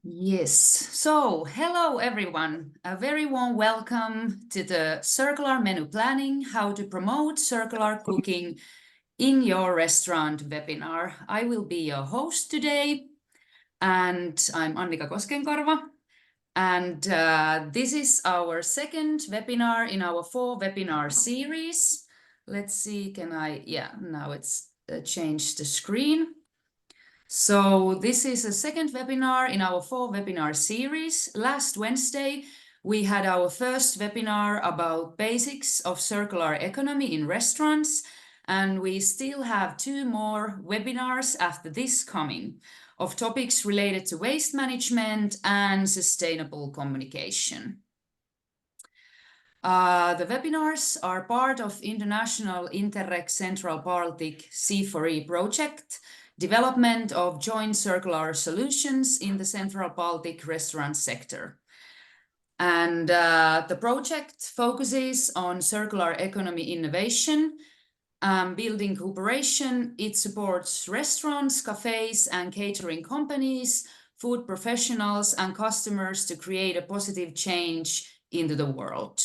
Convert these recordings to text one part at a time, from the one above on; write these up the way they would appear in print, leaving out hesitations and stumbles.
Yes, so hello everyone. A very warm welcome to the Circular Menu Planning, How to Promote Circular Cooking in Your Restaurant webinar. I will be your host today, and I'm Annika Koskenkorva. And this is our second webinar in our 4-webinar series. Let's see, now it's changed the screen. So this is a second webinar in our 4-webinar series. Last Wednesday, we had our first webinar about basics of circular economy in restaurants, and we still have 2 more webinars after this coming of topics related to waste management and sustainable communication. The webinars are part of International Interreg Central Baltic C4E project, development of joint circular solutions in the Central Baltic restaurant sector. And the project focuses on circular economy innovation, building cooperation. It supports restaurants, cafes, and catering companies, food professionals, and customers to create a positive change into the world.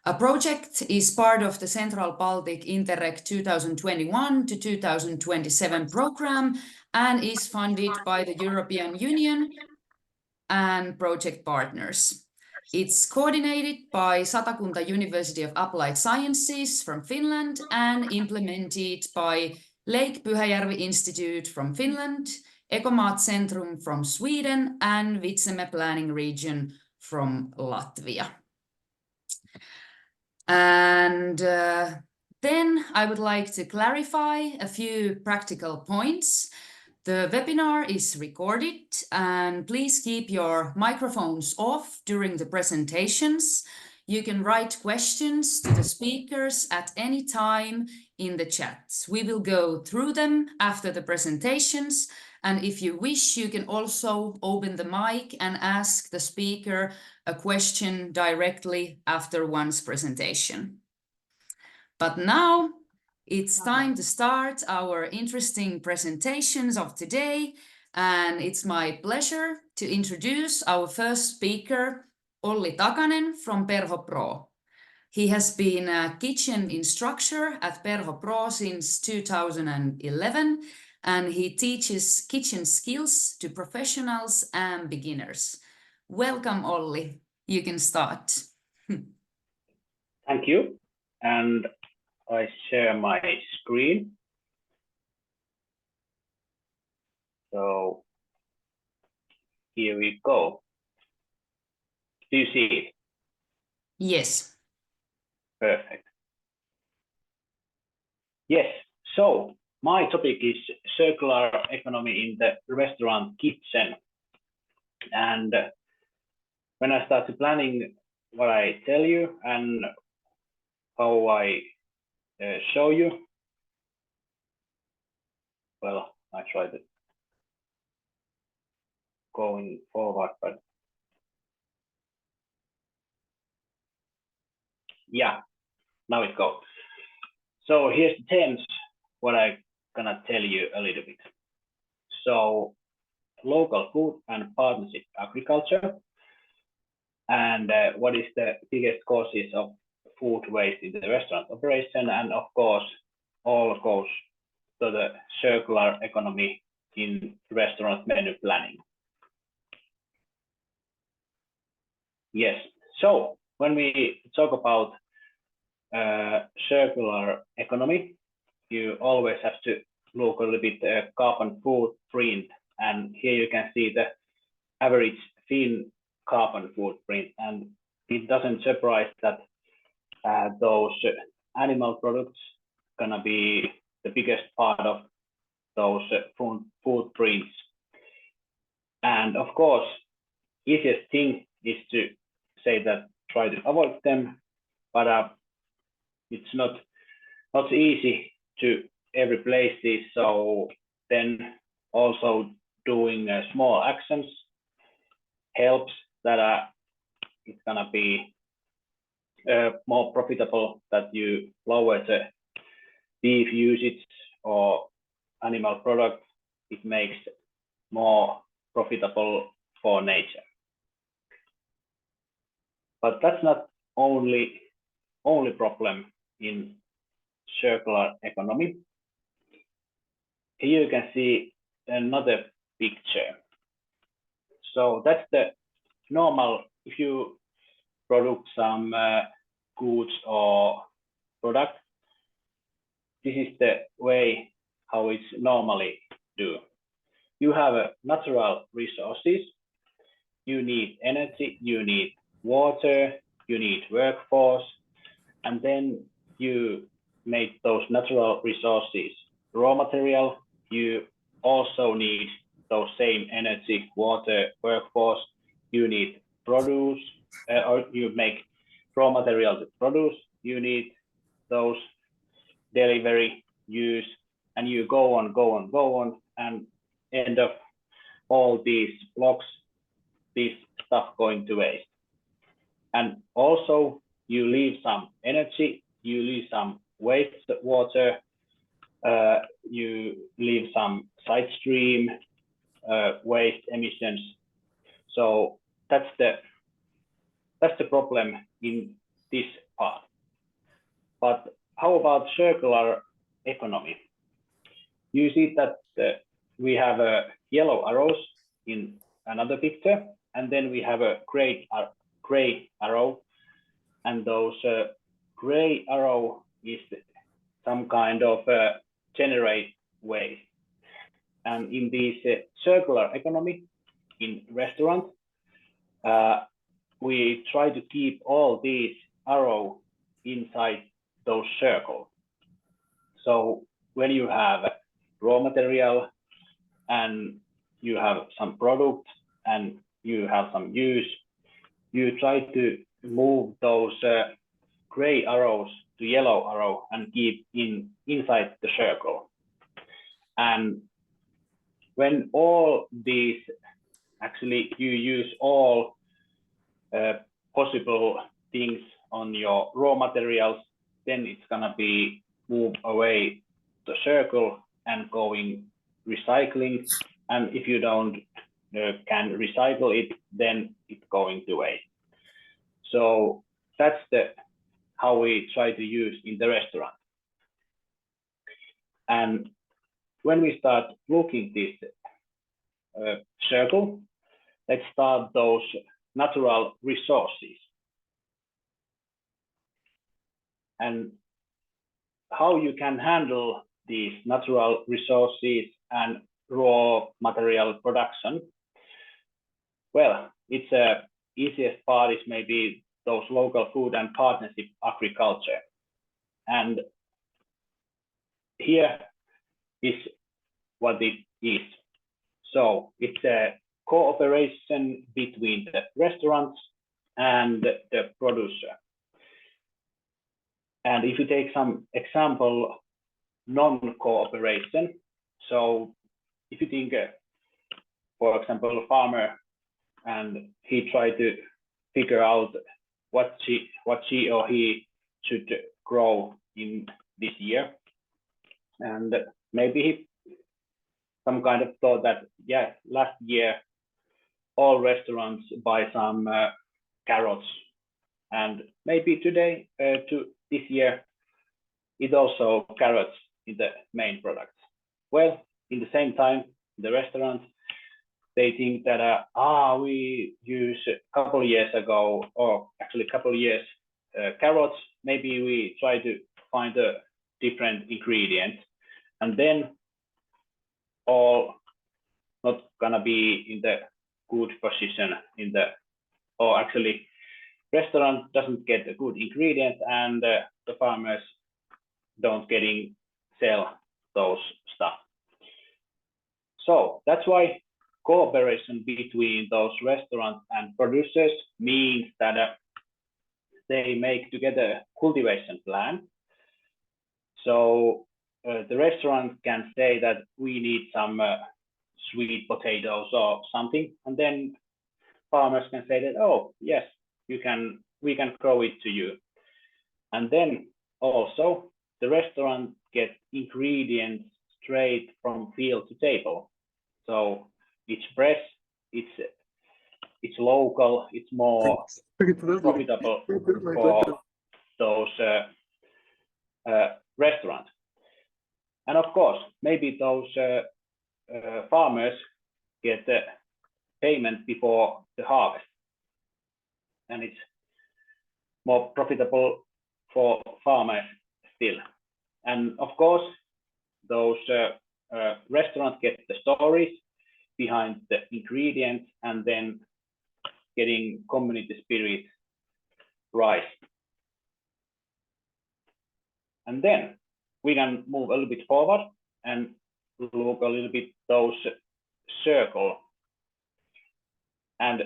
A project is part of the Central Baltic Interreg 2021 to 2027 program and is funded by the European Union and project partners. It's coordinated by Satakunta University of Applied Sciences from Finland and implemented by Lake Pyhäjärvi Institute from Finland, Ecomat Centrum from Sweden, and Vitseme Planning Region from Latvia. And then I would like to clarify a few practical points. The webinar is recorded, and please keep your microphones off during the presentations. You can write questions to the speakers at any time in the chats. We will go through them after the presentations, and if you wish, you can also open the mic and ask the speaker a question directly after one's presentation. But now it's time to start our interesting presentations of today, and it's my pleasure to introduce our first speaker, Olli Takanen from Perho Pro. He has been a kitchen instructor at Perho Pro since 2011, and he teaches kitchen skills to professionals and beginners. Welcome, Olli. You can start. Thank you. And I share my screen. So here we go. Do you see it? Yes. Perfect. Yes. So my topic is circular economy in the restaurant kitchen. And when I started planning what I tell you and how I show you, well, I tried it going forward, but yeah, now it goes. So here's the themes, what I'm gonna tell you a little bit. So local food and partnership agriculture, and what is the biggest causes of food waste in the restaurant operation, and of course all goes to the circular economy in restaurant menu planning. Yes, so when we talk about circular economy, you always have to look a little bit carbon footprint, and here you can see the average Finn carbon footprint, and it doesn't surprise that those animal products gonna be the biggest part of those footprints. And of course, easiest thing is to say that try to avoid them, but it's not easy to every places. So then also doing small actions helps that it's gonna be more profitable that you lower the beef usage or animal product. It makes more profitable for nature. But that's not only problem in circular economy. Here you can see another picture. So that's the normal, if you produce some goods or product, this is the way how it's normally do. You have natural resources, you need energy, you need water, you need workforce, and then you make those natural resources raw material. You also need those same energy, water, workforce. You need produce, or you make raw material to produce. You need those delivery, use, and you go on, and end of all these blocks, this stuff going to waste. And also you leave some energy, you leave some waste water, you leave some side stream waste emissions. So that's the problem in this part. But how about circular economy? You see that we have yellow arrows in another picture, and then we have a gray arrow, and those gray arrow is some kind of generate waste. And in this circular economy in restaurants, we try to keep all these arrows inside those circles. So when you have raw material and you have some product and you have some use, you try to move those gray arrows to yellow arrow and keep inside the circle. And when all these, actually you use all possible things on your raw materials, then it's gonna be moved away the circle and going recycling. And if you don't can recycle it, then it's going to waste. So that's how we try to use in the restaurant. And when we start looking this circle, let's start those natural resources. And how you can handle these natural resources and raw material production. Well, it's easiest part is maybe those local food and partnership agriculture. And here is what it is. So it's a cooperation between the restaurants and the producer. And if you take some example, non-cooperation. So if you think, for example, a farmer, and he tried to figure out what she or he should grow in this year, and maybe he some kind of thought that, yeah, last year all restaurants buy some carrots, and maybe today to this year it also carrots in the main products. Well, in the same time, the restaurants, they think that we use a couple of years ago, or actually a couple of years, carrots. Maybe we try to find a different ingredient, and then all not gonna be in the good position in the, or actually restaurant doesn't get a good ingredient, and the farmers don't sell those stuff. So that's why cooperation between those restaurants and producers means that they make together cultivation plan. So the restaurant can say that we need some sweet potatoes or something, and then farmers can say that, oh yes, we can grow it to you. And then also the restaurant gets ingredients straight from field to table. So it's fresh, it's local, it's more profitable for those restaurants. And of course, maybe those farmers get the payment before the harvest, and it's more profitable for farmers still. And of course, those restaurants get the stories behind the ingredients, and then getting community spirit rise. And then we can move a little bit forward and look a little bit those circle. And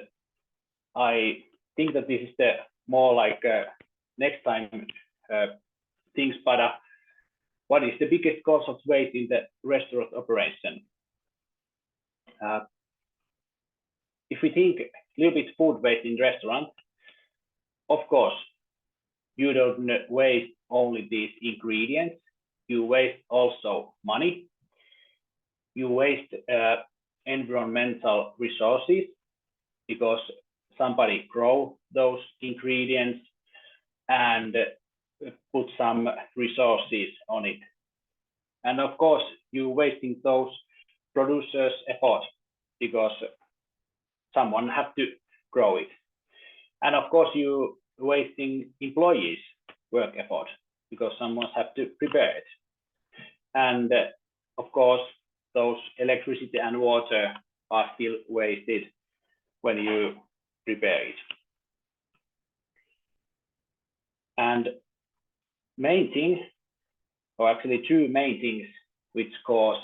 I think that this is the more like next time things, but what is the biggest cause of waste in the restaurant operation? If we think a little bit food waste in restaurant, of course, you don't waste only these ingredients, you waste also money, you waste environmental resources because somebody grow those ingredients and put some resources on it. And of course, you're wasting those producers' effort because someone have to grow it. And of course, you're wasting employees' work effort because someone have to prepare it. And of course, those electricity and water are still wasted when you prepare it. And main thing, or actually two main things which cause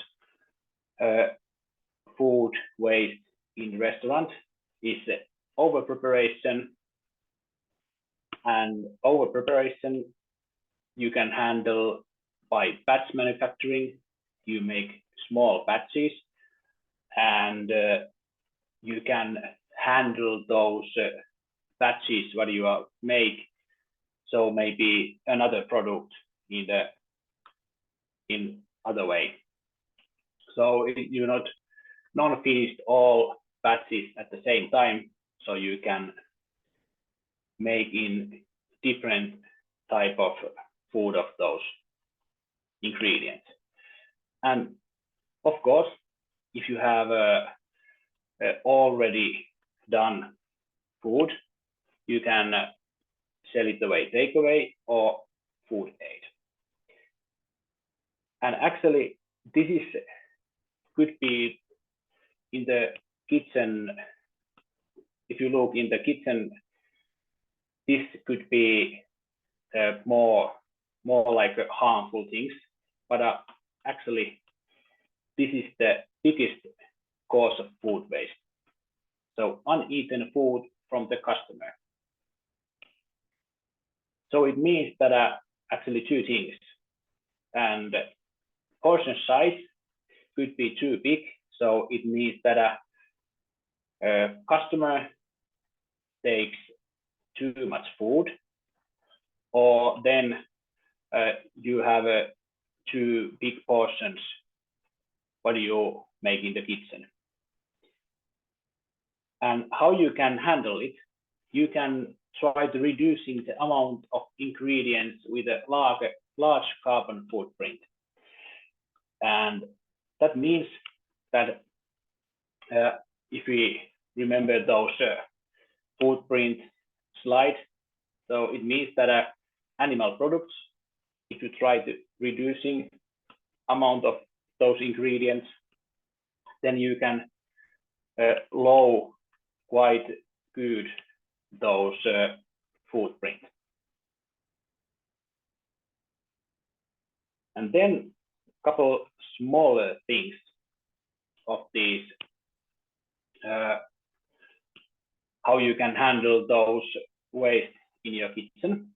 food waste in restaurant is over preparation. And over preparation you can handle by batch manufacturing. You make small batches, and you can handle those batches what you make. So maybe another product in other way. So you not non-finished all batches at the same time. So you can make in different type of food of those ingredients. And of course, if you have already done food, you can sell it away, takeaway or food aid. And actually, this is could be in the kitchen. If you look in the kitchen, this could be more like harmful things, but actually, this is the biggest cause of food waste. So uneaten food from the customer. So it means that actually two things. And portion size could be too big. So it means that a customer takes too much food, or then you have too big portions what you make in the kitchen. And how you can handle it, you can try to reducing the amount of ingredients with a large carbon footprint. And that means that if we remember those footprint slides, so it means that animal products, if you try to reducing amount of those ingredients, then you can low quite good those footprint. And then a couple smaller things of these, how you can handle those waste in your kitchen.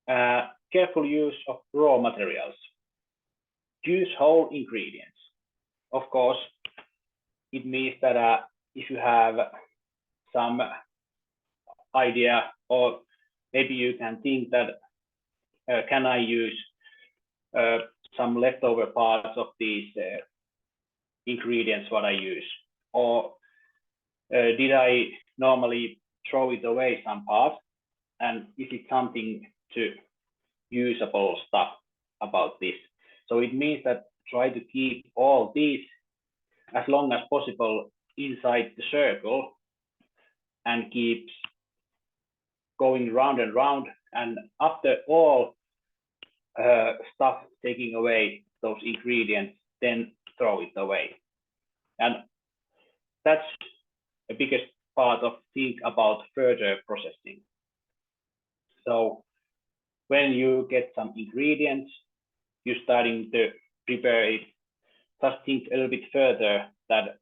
Careful use of raw materials. Use whole ingredients. Of course, it means that if you have some idea or maybe you can think that can I use some leftover parts of these ingredients what I use, or did I normally throw it away some parts, and is it something to usable stuff about this? So it means that try to keep all these as long as possible inside the circle and keeps going round and round, and after all stuff taking away those ingredients, then throw it away. And that's the biggest part of think about further processing. So when you get some ingredients, you're starting to prepare it, just think a little bit further that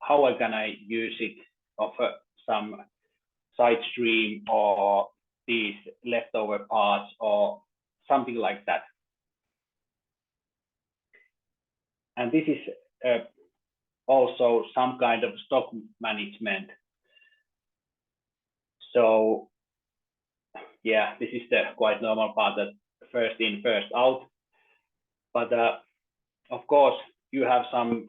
how can I use it of some side stream or these leftover parts or something like that. And this is also some kind of stock management. So yeah, this is the quite normal part, that first in, first out. But of course, you have some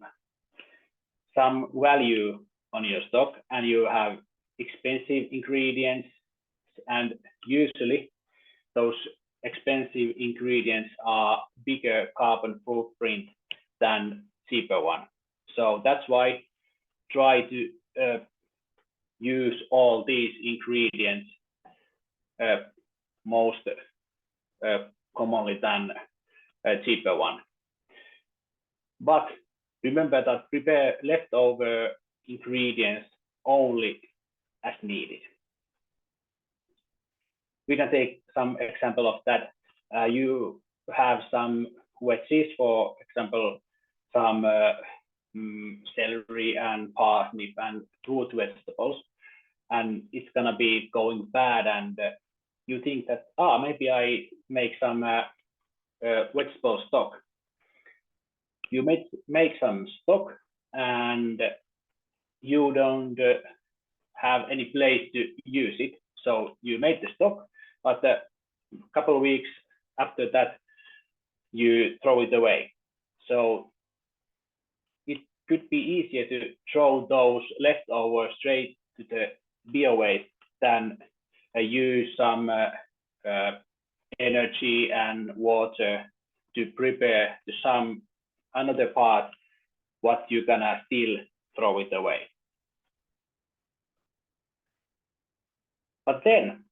value on your stock, and you have expensive ingredients, and usually those expensive ingredients are bigger carbon footprint than cheaper one. So that's why try to use all these ingredients most commonly than a cheaper one. But remember that prepare leftover ingredients only as needed. We can take some example of that. You have some veggies, for example, some celery and parsnip and root vegetables, and it's gonna be going bad, and you think that maybe I make some vegetable stock. You make some stock, and you don't have any place to use it. So you made the stock, but a couple of weeks after that, you throw it away. So it could be easier to throw those leftovers straight to the bio-waste than use some energy and water to prepare some another part what you're gonna still throw it away. But then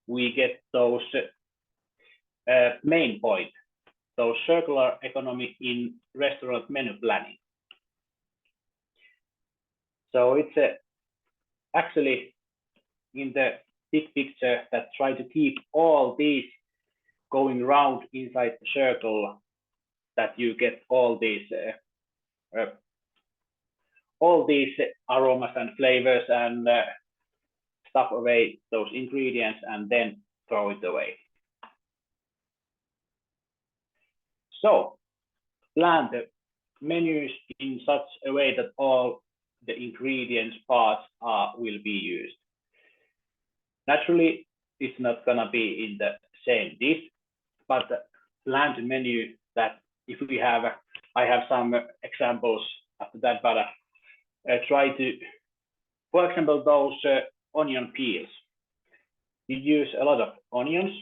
we get those main point, those circular economy in restaurant menu planning. So it's actually in the big picture that try to keep all these going round inside the circle, that you get all these aromas and flavors and stuff away those ingredients and then throw it away. So plan the menus in such a way that all the ingredients parts will be used. Naturally, it's not gonna be in the same dish, but plan the menu that if we have, I have some examples after that, but try to, for example, those onion peels. You use a lot of onions,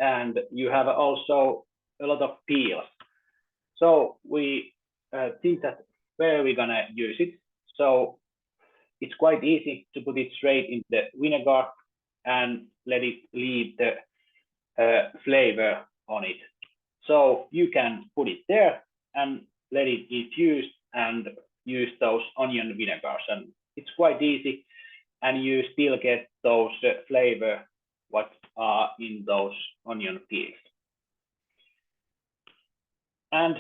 and you have also a lot of peels. So we think that where are we gonna use it? So it's quite easy to put it straight in the vinegar and let it leave the flavor on it. So you can put it there and let it infuse and use those onion vinegars, and it's quite easy, and you still get those flavor what are in those onion peels. And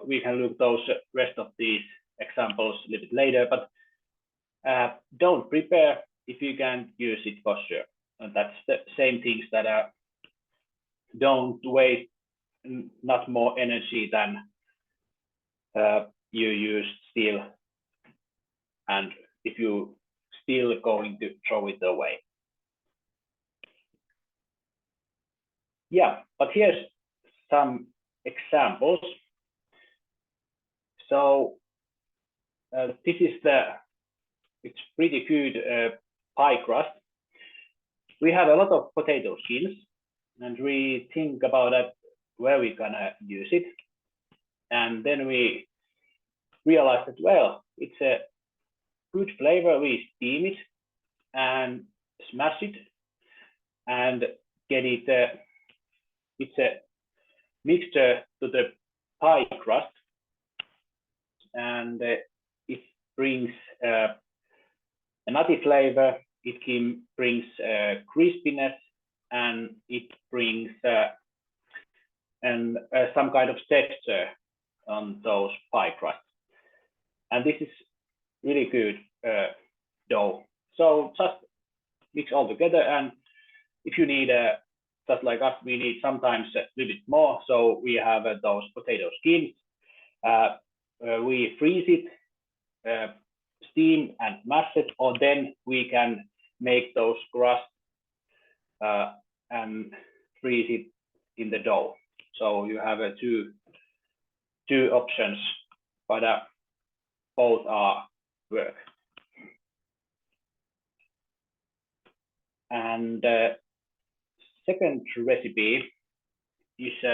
we can look those rest of these examples a little bit later, but don't prepare if you can't use it for sure. And that's the same things that don't waste not more energy than you use still. And if you still going to throw it away. Yeah, but here's some examples. So this is it's pretty good pie crust. We have a lot of potato skins, and we think about that, where we're gonna use it. And then we realize that, well, it's a good flavor. We steam it and smash it and get it. It's a mixture to the pie crust, and it brings a nutty flavor. It brings crispiness, and it brings some kind of texture on those pie crusts. And this is really good dough. So just mix all together, and if you need just like us, we need sometimes a little bit more. So we have those potato skins. We freeze it, steam and mash it, or then we can make those crusts and freeze it in the dough. So you have two options, but both are work. And second recipe is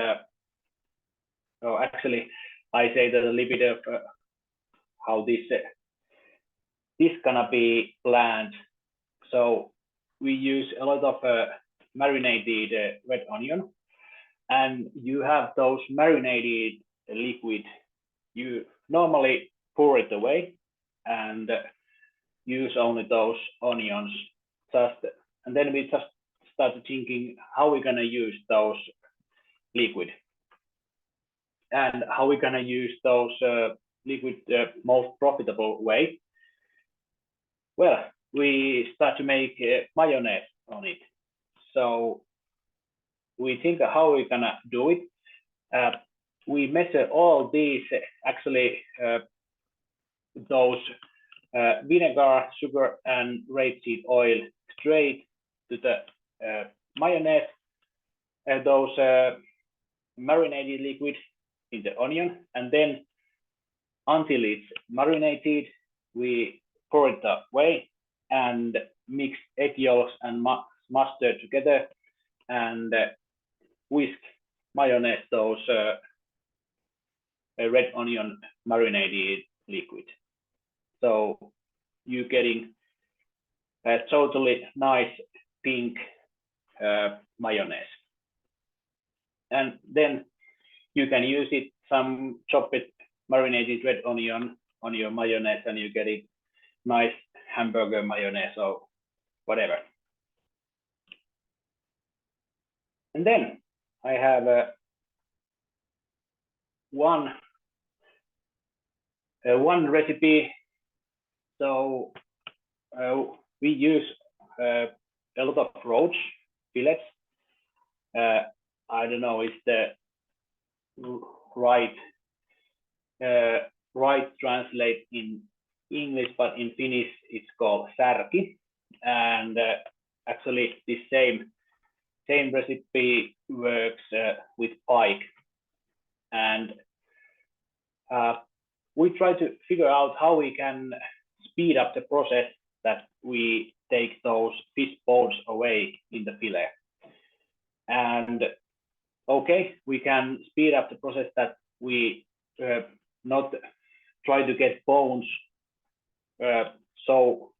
actually I say that a little bit of how this gonna be planned. So we use a lot of marinated red onion, and you have those marinated liquid. You normally pour it away and use only those onions. And then we just started thinking how we're gonna use those liquid and how we're gonna use those liquid most profitable way. Well, we start to make mayonnaise on it. So we think how we're gonna do it. We measure all these actually those vinegar, sugar, and rapeseed oil straight to the mayonnaise, those marinated liquid in the onion, and then until it's marinated, we pour it away and mix egg yolks and mustard together and whisk mayonnaise those red onion marinated liquid. So you're getting a totally nice pink mayonnaise. And then you can use it, some chopped marinated red onion on your mayonnaise, and you get it nice hamburger mayonnaise or whatever. And then I have one recipe. So we use a lot of roach fillets. I don't know if the right translate in English, but in Finnish it's called särki. And actually this same recipe works with pike. And we try to figure out how we can speed up the process that we take those fish bones away in the fillet. And okay, we can speed up the process that we not try to get bones so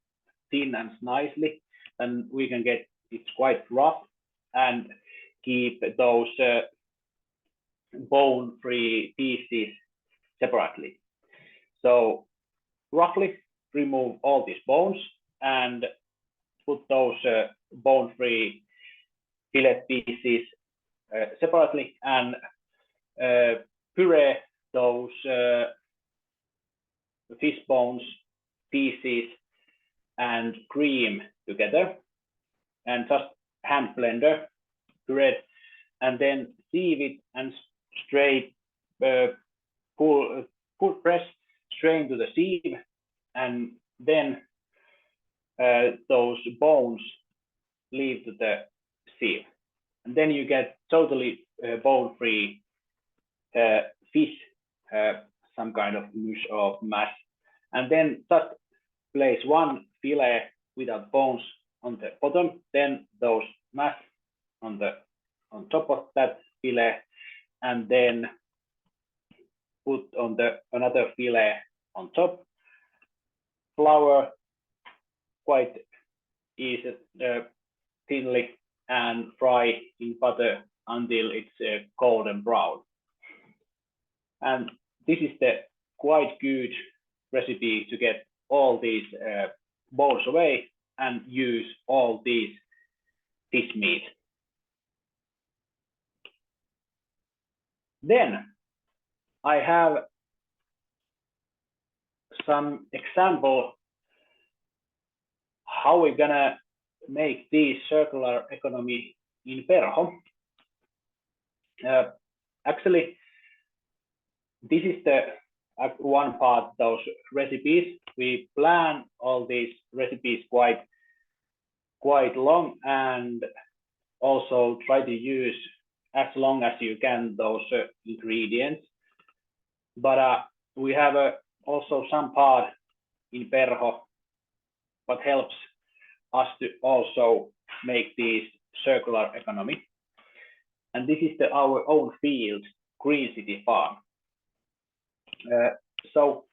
thin and nicely, and we can get it quite rough and keep those bone-free pieces separately. So roughly remove all these bones and put those bone-free fillet pieces separately and puree those fish bones pieces and cream together and just hand blender puree, and then sieve it and straight press strain to the sieve, and then those bones leave to the sieve, and then you get totally bone-free fish, some kind of mush or mash, and then just place one fillet without bones on the bottom, then those mash on top of that fillet, and then put on another fillet on top, flour quite easy, thinly, and fry in butter until it's golden brown. And this is the quite good recipe to get all these bones away and use all these fish meat. Then I have some example how we're gonna make this circular economy in Perho. Actually, this is the one part, those recipes. We plan all these recipes quite long, and also try to use as long as you can those ingredients. But we have also some part in Perho what helps us to also make this circular economy. And this is our own field, Green City Farm. So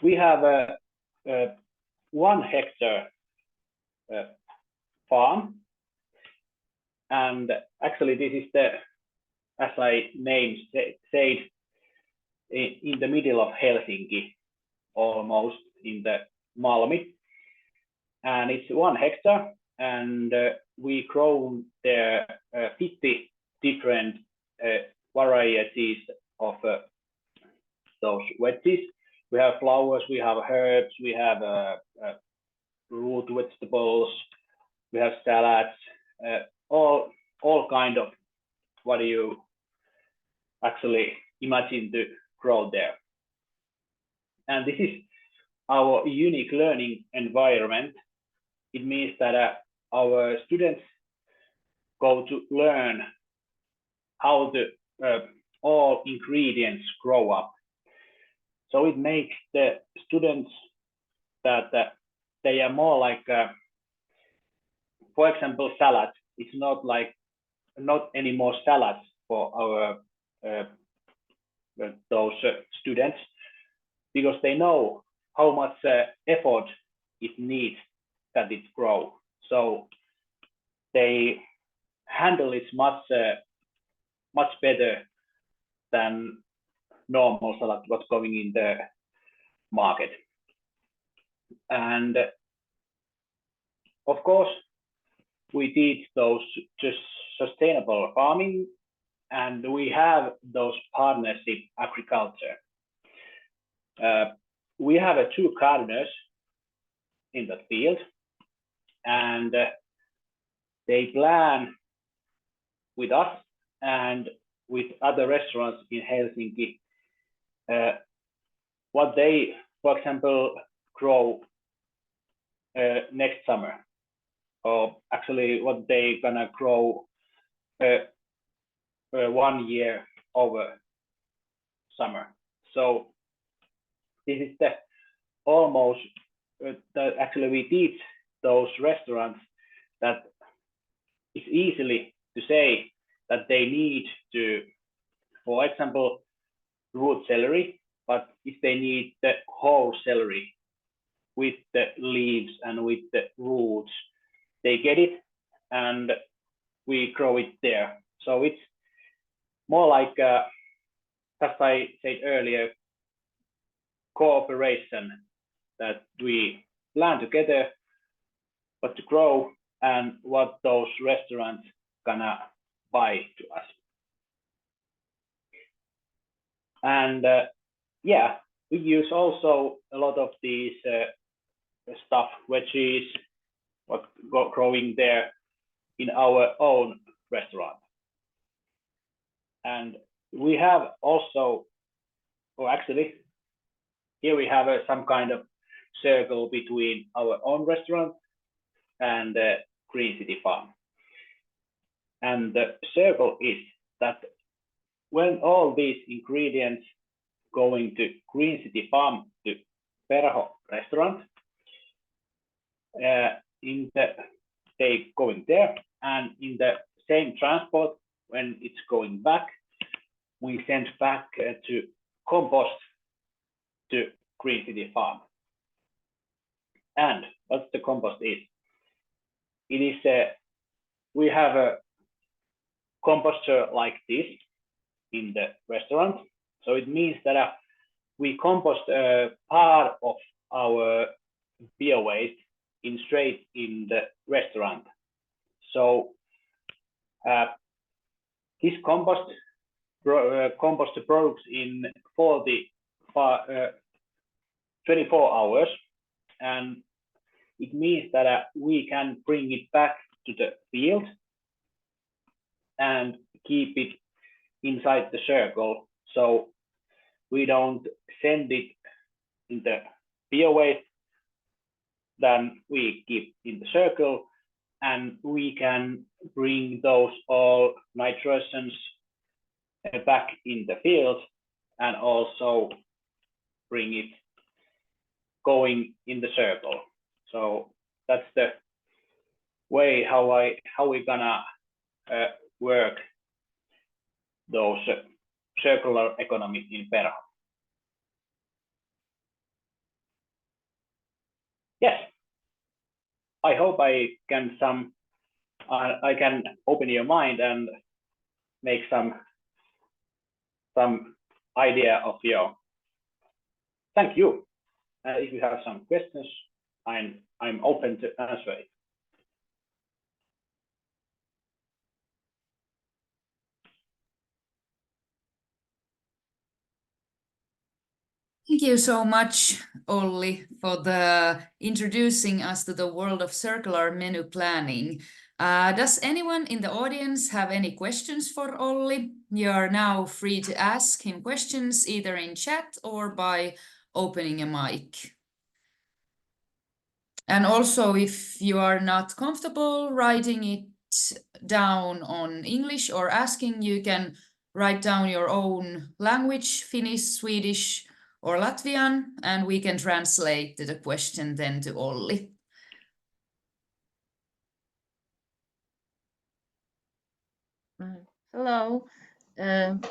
we have a 1 hectare farm, and actually this is the, as I said, in the middle of Helsinki, almost in the Malmi, and it's 1 hectare, and we grow there 50 different varieties of those veggies. We have flowers, we have herbs, we have root vegetables, we have salads, all kind of what you actually imagine to grow there. And this is our unique learning environment. It means that our students go to learn how the all ingredients grow up. So it makes the students that they are more like, for example, salad. It's not anymore salads for our those students, because they know how much effort it needs that it grow. So they handle it much better than normal salad what's going in the market. And of course, we teach those just sustainable farming, and we have those partnership agriculture. We have 2 gardeners in that field, and they plan with us and with other restaurants in Helsinki what they, for example, grow next summer, or actually what they gonna grow 1 year over summer. So this is the almost actually we teach those restaurants that it's easily to say that they need to, for example, root celery, but if they need the whole celery with the leaves and with the roots, they get it and we grow it there. So it's more like, as I said earlier, cooperation, that we plan together what to grow and what those restaurants gonna buy to us. And yeah, we use also a lot of these stuff, which is what growing there in our own restaurant. And we have also, or actually, here we have some kind of circle between our own restaurant and Green City Farm. And the circle is that when all these ingredients going to Green City Farm to Perho restaurant, they going there, and in the same transport, when it's going back, we send back to compost to Green City Farm. And what the compost is? It is we have a composter like this in the restaurant. So it means that we compost part of our bio waste straight in the restaurant. So this composter products in 24 hours, and it means that we can bring it back to the field and keep it inside the circle, so we don't send it in the bio waste, then we keep in the circle, and we can bring those all nitrogens back in the field, and also bring it going in the circle. So that's the way how we gonna work those circular economy in Perho. Yes, I hope I can open your mind and make some idea of your. Thank you. If you have some questions, I'm open to answer it. Thank you so much, Olli, for the introducing us to the world of circular menu planning. Does anyone in the audience have any questions for Olli? You are now free to ask him questions either in chat or by opening a mic. And also, if you are not comfortable writing it down on English or asking, you can write down your own language, Finnish, Swedish, or Latvian, and we can translate the question then to Olli. Hello,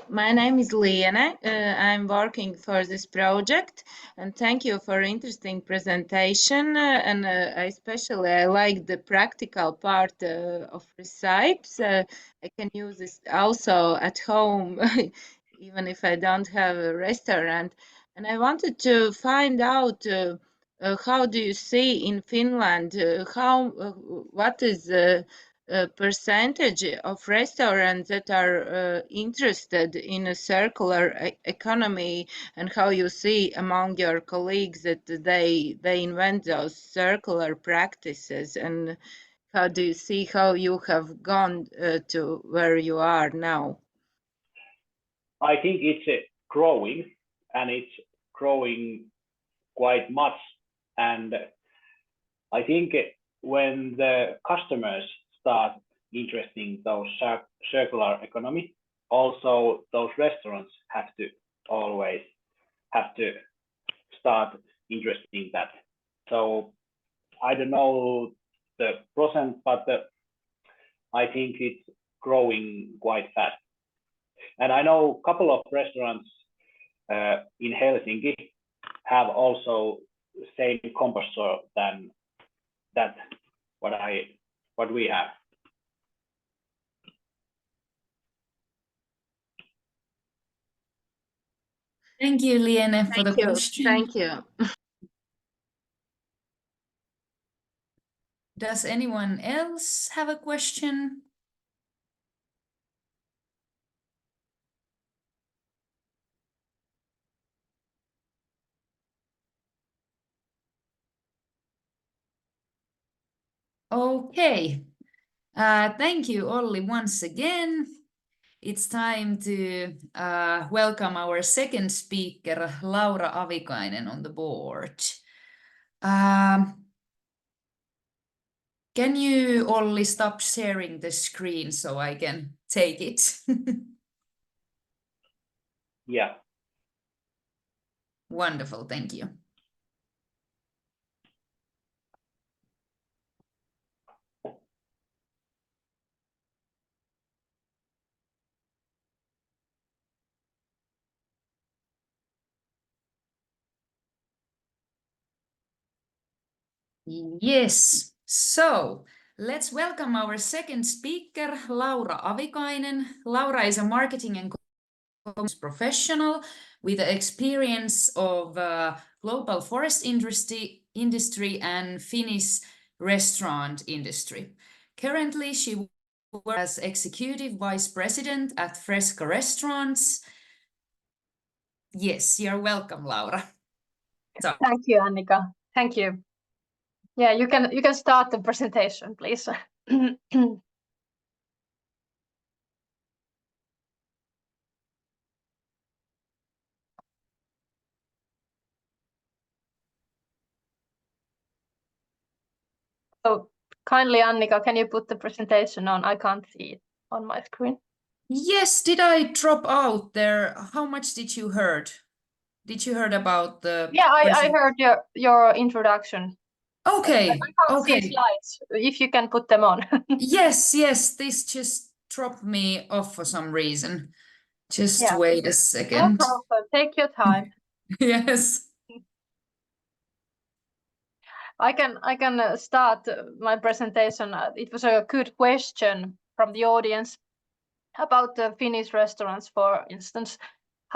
my name is Liene. I'm working for this project, and thank you for interesting presentation. And I like the practical part of recipes. I can use this also at home, even if I don't have a restaurant. And I wanted to find out how do you see in Finland what is the percentage of restaurants that are interested in a circular economy, and how you see among your colleagues that they invent those circular practices, and how do you see how you have gone to where you are now? I think it's growing, and it's growing quite much. And I think when the customers start interesting those circular economy, also those restaurants always have to start interesting that. So I don't know the percent, but I think it's growing quite fast. And I know a couple of restaurants in Helsinki have also the same composter than that what we have. Thank you, Liene, for the question. Thank you. Does anyone else have a question? Okay. Thank you, Olli, once again. It's time to welcome our second speaker, Laura Avikainen, on the board. Can you only stop sharing the screen so I can take it? Yeah. Wonderful, thank you. Yes, so let's welcome our second speaker, Laura Avikainen. Laura is a marketing and commerce professional with experience of global forest industry and Finnish restaurant industry. Currently, she works as executive vice president at Fresca Restaurants. Yes, you're welcome, Laura. So, thank you, Annika. Thank you. Yeah, you can start the presentation, please. So kindly, Annika, can you put the presentation on? I can't see it on my screen. yes, did I drop out there? How much did you heard? Did you heard about the? Yeah, I heard your introduction. Okay, I can't see slides. If you can put them on. Yes, this just dropped me off for some reason. Just Yeah. wait a No second. problem. Take your time. Yes. I can start my presentation. It was a good question from the audience about the Finnish restaurants, for instance.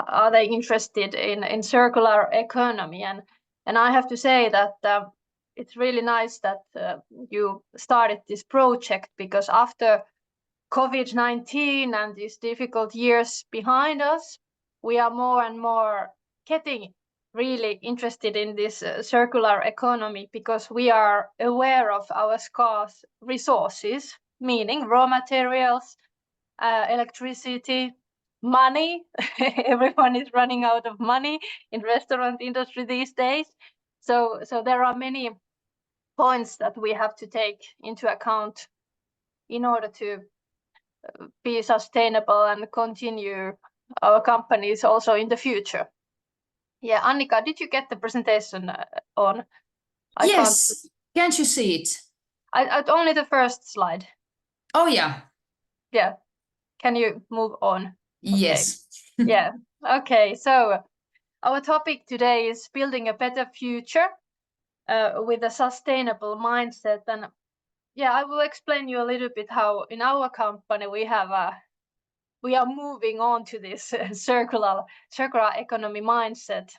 Are they interested in circular economy? And I have to say that it's really nice that you started this project, because after COVID-19 and these difficult years behind us, we are more and more getting really interested in this circular economy, because we are aware of our scarce resources, meaning raw materials, electricity, money. Everyone is running out of money in restaurant industry these days. So there are many points that we have to take into account in order to be sustainable and continue our companies also in the future. Yeah, Annika, did you get the presentation on? Yes. Can't you see it? Only the first slide. Oh, yeah. Yeah. Can you move on? Yes. Okay. Yeah. Okay. So our topic today is building a better future with a sustainable mindset. And yeah, I will explain you a little bit how in our company we are moving on to this circular economy mindset.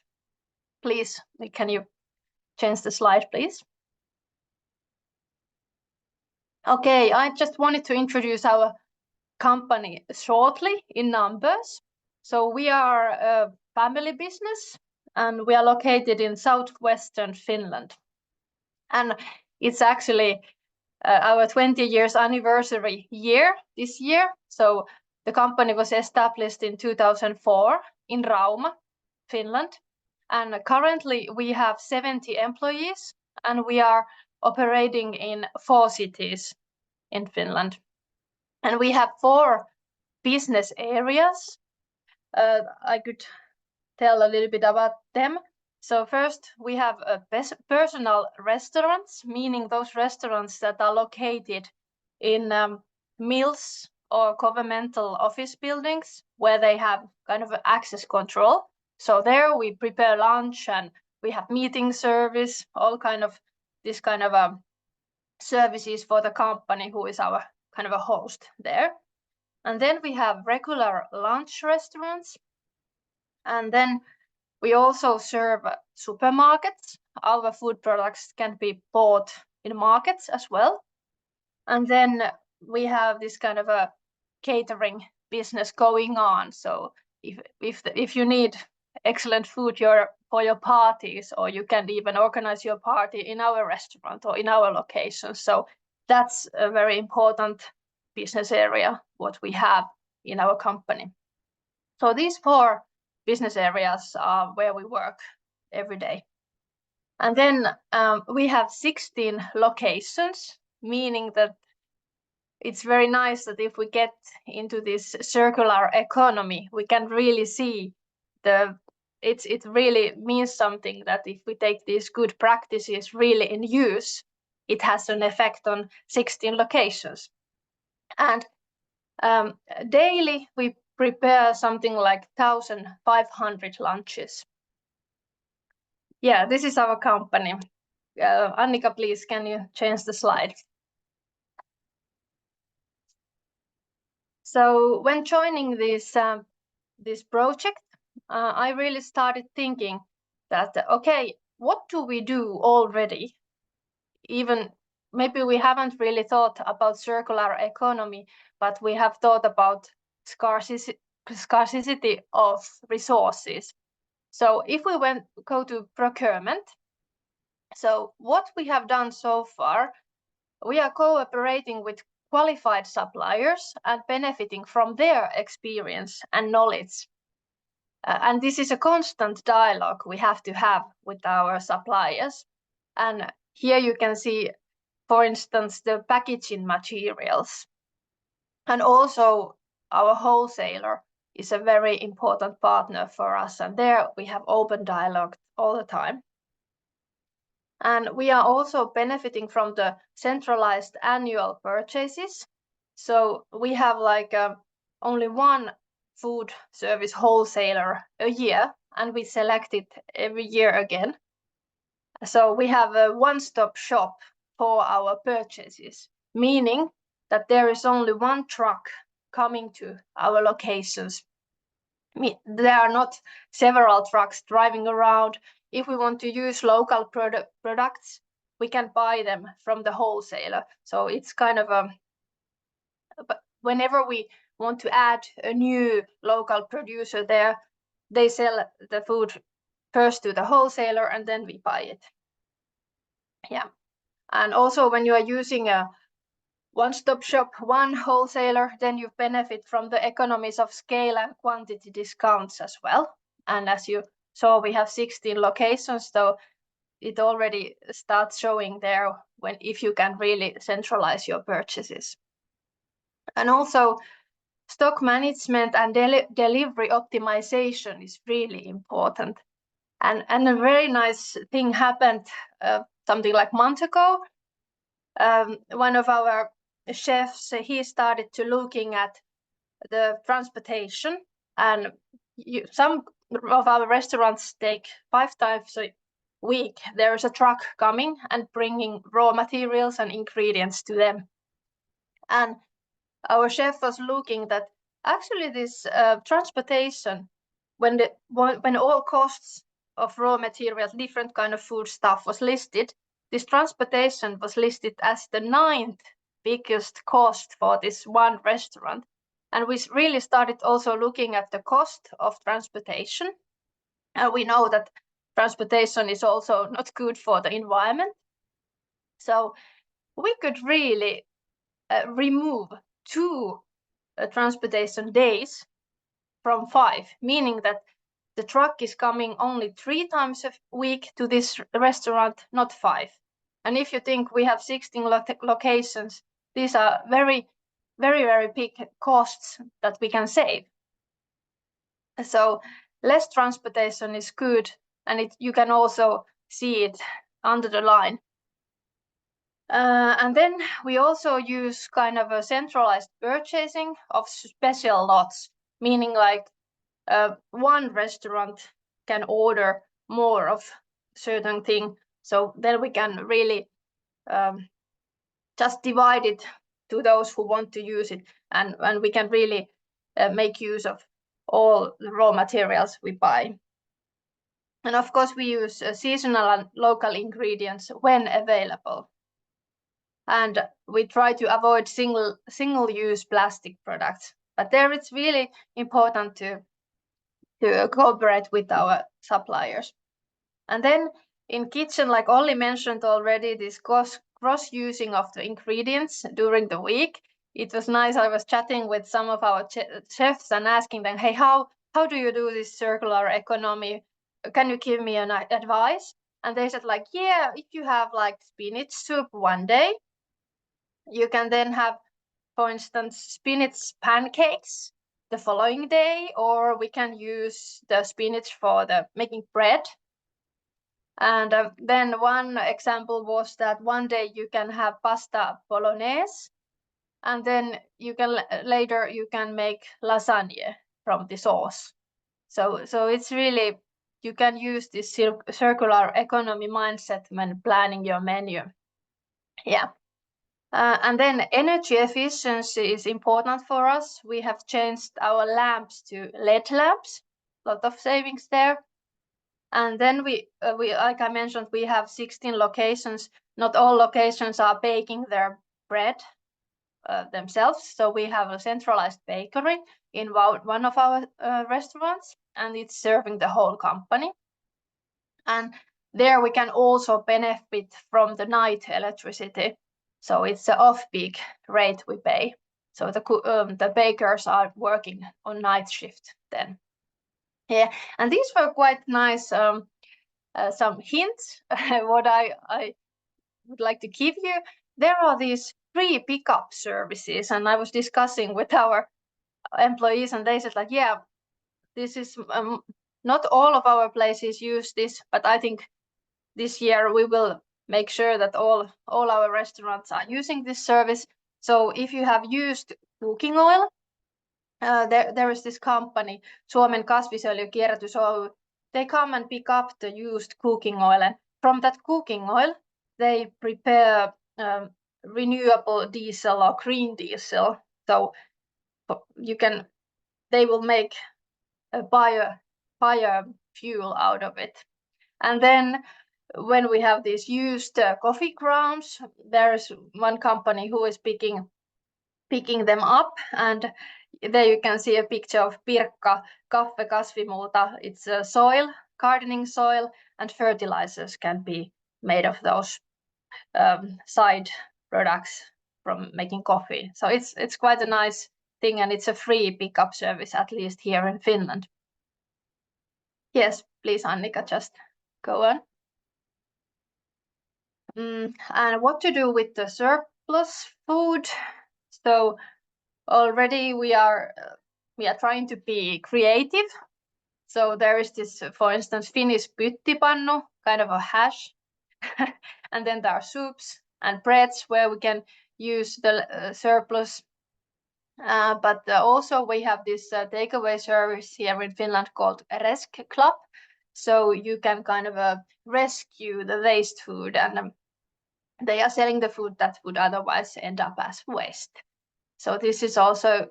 Please, can you change the slide, please? Okay, I just wanted to introduce our company shortly in numbers. So we are a family business and we are located in southwestern Finland. And it's actually our 20 years anniversary year this year. So the company was established in 2004 in Rauma, Finland. And currently we have 70 employees and we are operating in 4 cities in Finland. And we have 4 business areas. I could tell a little bit about them. So first we have personal restaurants, meaning those restaurants that are located in mills or governmental office buildings where they have kind of access control. So there we prepare lunch and we have meeting service, all kind of this kind of services for the company who is our kind of a host there. And then we have regular lunch restaurants. And then we also serve supermarkets. Our food products can be bought in markets as well. And then we have this kind of a catering business going on. So if you need excellent food for your parties, or you can even organize your party in our restaurant or in our location. So that's a very important business area what we have in our company. So these 4 business areas are where we work every day. And then we have 16 locations, meaning that it's very nice that if we get into this circular economy, we can really see it really means something, that if we take these good practices really in use, it has an effect on 16 locations. And daily we prepare something like 1,500 lunches. Yeah, this is our company. Annika, please, can you change the slide? So when joining this project, I really started thinking that, okay, what do we do already? Even maybe we haven't really thought about circular economy, but we have thought about scarcity of resources. So if we go to procurement, so what we have done so far, we are cooperating with qualified suppliers and benefiting from their experience and knowledge. And this is a constant dialogue we have to have with our suppliers. And here you can see, for instance, the packaging materials. And also our wholesaler is a very important partner for us. And there we have open dialogue all the time. And we are also benefiting from the centralized annual purchases. So we have like only one food service wholesaler a year, and we select it every year again. So we have a one-stop shop for our purchases, meaning that there is only one truck coming to our locations. There are not several trucks driving around. If we want to use local products, we can buy them from the wholesaler. So it's kind of but whenever we want to add a new local producer there, they sell the food first to the wholesaler and then we buy it. Yeah. And also when you are using a one-stop shop, one wholesaler, then you benefit from the economies of scale and quantity discounts as well. And as you saw, we have 16 locations, so it already starts showing there if you can really centralize your purchases. And also stock management and delivery optimization is really important. And a very nice thing happened something like a month ago. One of our chefs, he started to looking at the transportation, and some of our restaurants take 5 times a week. There is a truck coming and bringing raw materials and ingredients to them. And our chef was looking that actually this transportation, when all costs of raw materials, different kind of food stuff was listed, this transportation was listed as the 9th biggest cost for this one restaurant. And we really started also looking at the cost of transportation. And we know that transportation is also not good for the environment. So we could really remove 2 transportation days from 5, meaning that the truck is coming only 3 times a week to this restaurant, not 5. And if you think we have 16 locations, these are very, very, very big costs that we can save. So less transportation is good, and you can also see it under the line. And then we also use kind of a centralized purchasing of special lots, meaning like one restaurant can order more of certain thing. So then we can really just divide it to those who want to use it. And we can really make use of all the raw materials we buy. And of course, we use seasonal and local ingredients when available. And we try to avoid single-use plastic products. But there it's really important to cooperate with our suppliers. And then in kitchen, like Olli mentioned already, this cross-using of the ingredients during the week. It was nice. I was chatting with some of our chefs and asking them, hey, how do you do this circular economy? Can you give me an advice? And they said like, yeah, if you have like spinach soup one day, you can then have, for instance, spinach pancakes the following day, or we can use the spinach for the making bread. And then one example was that one day you can have pasta bolognese, and then you can later you can make lasagna from the sauce. So it's really, you can use this circular economy mindset when planning your menu. Yeah. And then energy efficiency is important for us. We have changed our lamps to LED lamps, a lot of savings there. And then we like I mentioned, we have 16 locations. Not all locations are baking their bread themselves. So we have a centralized bakery in one of our restaurants, and it's serving the whole company. And there we can also benefit from the night electricity. So it's an off-peak rate we pay. So the bakers are working on night shift then. Yeah, and these were quite nice some hints what I would like to give you. There are these free pickup services, and I was discussing with our employees, and they said like, yeah, this is not all of our places use this, but I think this year we will make sure that all our restaurants are using this service. So if you have used cooking oil, there is this company, Suomen kasvisöljykierrätys Oy. They come and pick up the used cooking oil, and from that cooking oil, they prepare renewable diesel or green diesel. So they will make a biofuel out of it. And then when we have these used coffee grounds, there's one company who is picking them up, and there you can see a picture of Pirkka Kaffe Kasvimulta. It's a soil, gardening soil, and fertilizers can be made of those side products from making coffee. So it's quite a nice thing, and it's a free pickup service, at least here in Finland. Yes, please, Annika, just go on. And what to do with the surplus food? So already we are trying to be creative. So there is this, for instance, Finnish pyttipannu, kind of a hash. And then there are soups and breads where we can use the surplus. But also we have this takeaway service here in Finland called Resk Club. So you can kind of rescue the waste food, and they are selling the food that would otherwise end up as waste. So this is also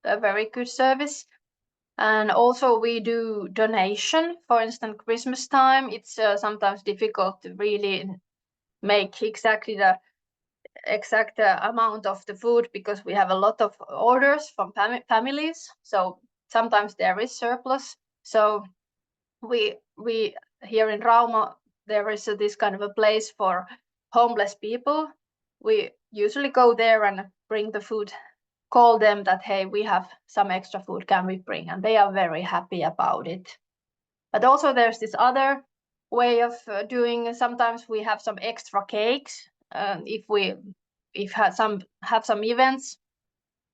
a very good service. And also we do donation. For instance, Christmas time, it's sometimes difficult to really make exactly the exact amount of the food because we have a lot of orders from families. So sometimes there is surplus. So we here in Rauma, there is this kind of a place for homeless people. We usually go there and bring the food, call them that, hey, we have some extra food, can we bring? And they are very happy about it. But also there's this other way of doing. Sometimes we have some extra cakes. If have some events,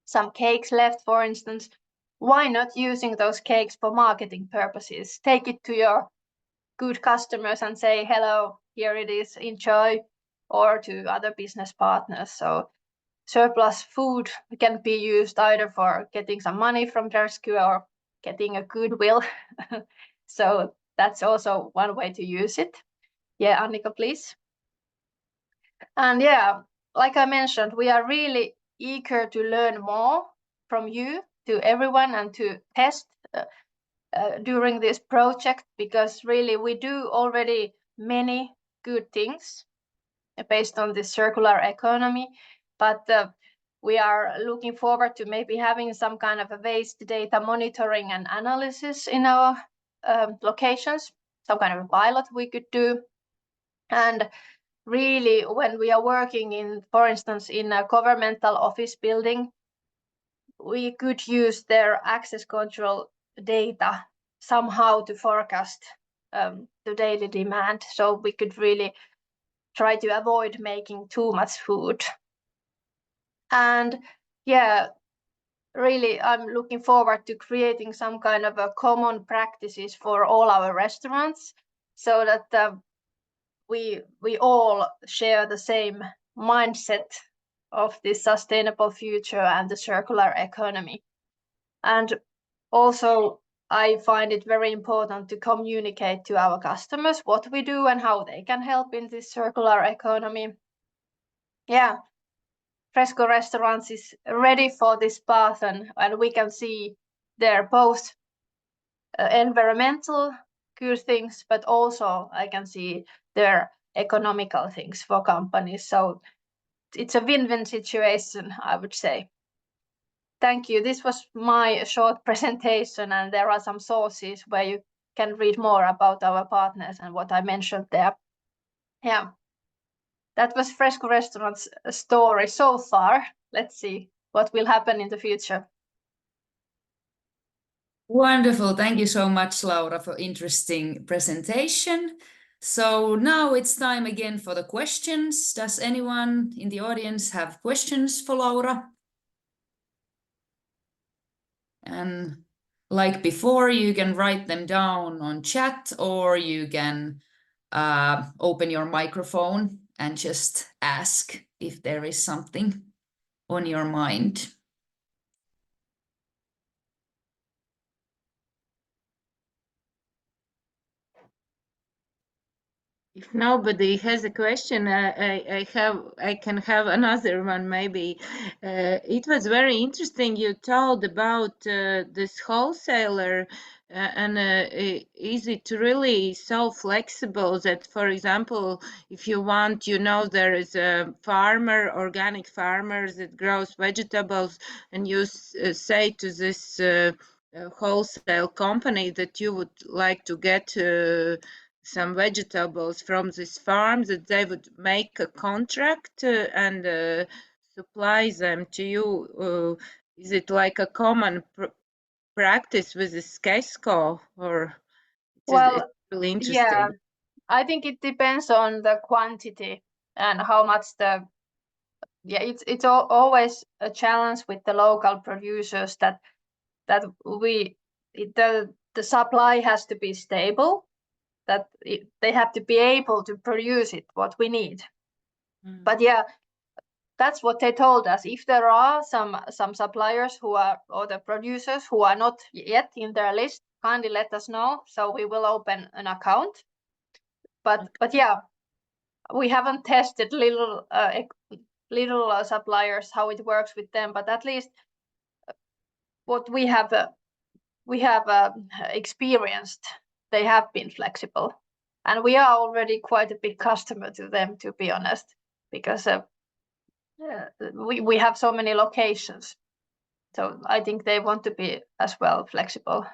some cakes left, for instance, why not using those cakes for marketing purposes? Take it to your good customers and say, hello, here it is, enjoy, or to other business partners. So surplus food can be used either for getting some money from the rescue or getting a goodwill. So that's also one way to use it. Yeah, Annika, please. And yeah, like I mentioned, we are really eager to learn more from you, to everyone, and to test during this project, because really we do already many good things based on this circular economy, but we are looking forward to maybe having some kind of a waste data monitoring and analysis in our locations, some kind of a pilot we could do. And really, when we are working in, for instance, in a governmental office building, we could use their access control data somehow to forecast the daily demand, so we could really try to avoid making too much food. And yeah, really, I'm looking forward to creating some kind of a common practices for all our restaurants, so that we all share the same mindset of this sustainable future and the circular economy. And also, I find it very important to communicate to our customers what we do and how they can help in this circular economy. Yeah, Fresco Restaurants is ready for this path, and we can see they're both environmental good things, but also I can see their economical things for companies. So it's a win-win situation, I would say. Thank you. This was my short presentation, and there are some sources where you can read more about our partners and what I mentioned there. Yeah, that was Fresco Restaurants' story so far. Let's see what will happen in the future. Wonderful. Thank you so much, Laura, for interesting presentation. So now it's time again for the questions. Does anyone in the audience have questions for Laura? And like before, you can write them down on chat, or you can open your microphone and just ask if there is something on your mind. If nobody has a question, I can have another one maybe. It was very interesting you told about this wholesaler, and is it really so flexible that, for example, if you want, there is a farmer, organic farmer that grows vegetables, and you say to this wholesale company that you would like to get some vegetables from this farm, that they would make a contract and supply them to you. Is it like a common practice with this Kesco, or it's really interesting? Yeah, I think it depends on the quantity and how much it's always a challenge with the local producers that the supply has to be stable, that they have to be able to produce it what we need. But yeah, that's what they told us. If there are some suppliers or the producers who are not yet in their list, kindly let us know, so we will open an account. But yeah, we haven't tested little suppliers, how it works with them, but at least what we have experienced, they have been flexible, and we are already quite a big customer to them, to be honest, because we have so many locations. So I think they want to be as well flexible.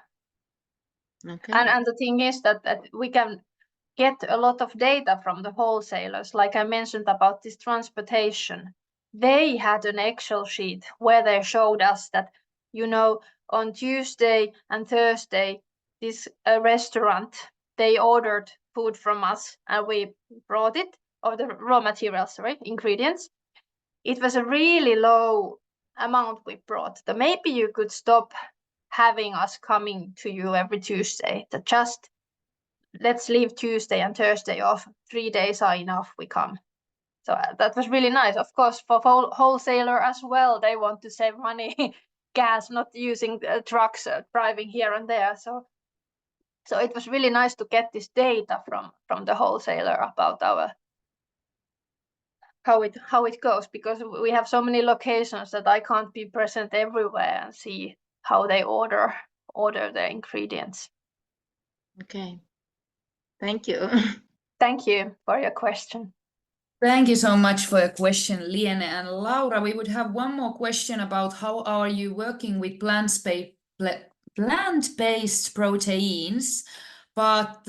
Okay. And the thing is that we can get a lot of data from the wholesalers. Like I mentioned about this transportation, they had an Excel sheet where they showed us that, on Tuesday and Thursday, this restaurant, they ordered food from us and we brought it, or the raw materials, ingredients. It was a really low amount we brought. So maybe you could stop having us coming to you every Tuesday. That just let's leave Tuesday and Thursday off. 3 days are enough, we come. So that was really nice. Of course, for wholesaler as well, they want to save money, gas, not using trucks, driving here and there. So it was really nice to get this data from the wholesaler about how it goes, because we have so many locations that I can't be present everywhere and see how they order the ingredients. Okay. Thank you. Thank you for your question. Thank you so much for your question, Liene. And Laura, we would have one more question about how are you working with plant-based proteins, but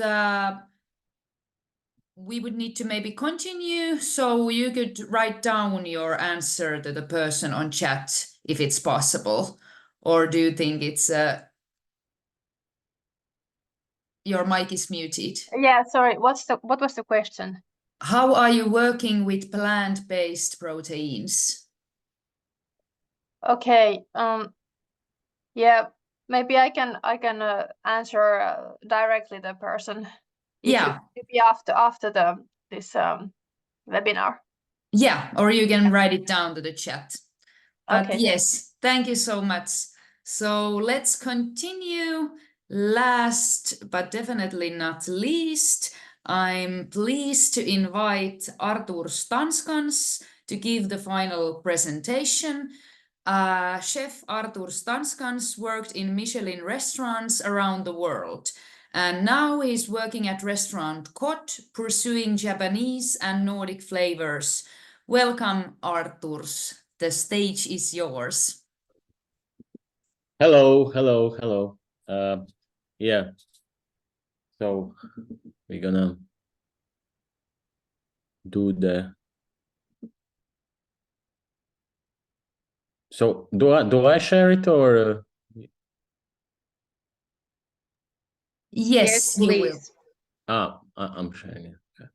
we would need to maybe continue, so you could write down your answer to the person on chat if it's possible. Or do you think it's Your mic is muted. Yeah, sorry. What was the question? How are you working with plant-based proteins? Okay. Yeah, maybe I can answer directly the person. Yeah. Maybe after this webinar. Yeah, or you can write it down to the chat. But Okay. yes, thank you so much. So let's continue. Last but definitely not least, I'm pleased to invite Artur Stanskans to give the final presentation. Chef Artur Stanskans worked in Michelin restaurants around the world. And now he's working at restaurant Cod, pursuing Japanese and Nordic flavors. Welcome, Arturs. The stage is yours. Hello. Yeah. So we're gonna do the. So do I share it or? Yes, you will. please. I'm sharing it. Okay.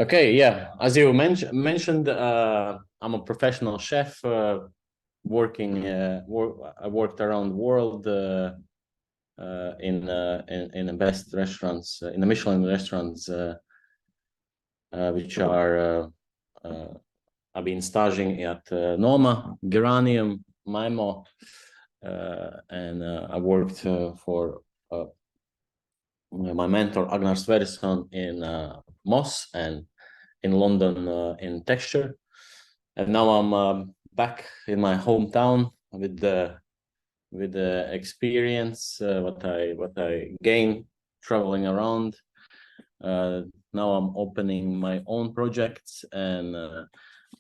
Okay, yeah. As you mentioned, I'm a professional chef. I worked around the world in the best restaurants, in the Michelin restaurants, which are. I've been staging at Noma, Geranium, Maimo, and I worked for my mentor Agnar Sverrisson in Moss and in London in Texture. And now I'm back in my hometown with the experience what I gained traveling around. Now I'm opening my own projects and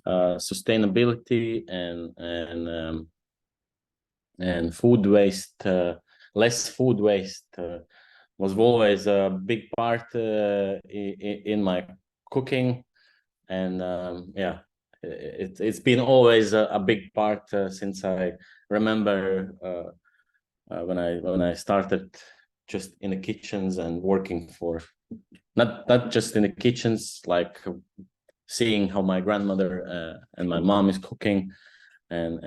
sustainability and food waste, less food waste was always a big part in my cooking, and yeah, it's been always a big part since I remember when I started just in the kitchens and working for not just in the kitchens, like seeing how my grandmother and my mom is cooking and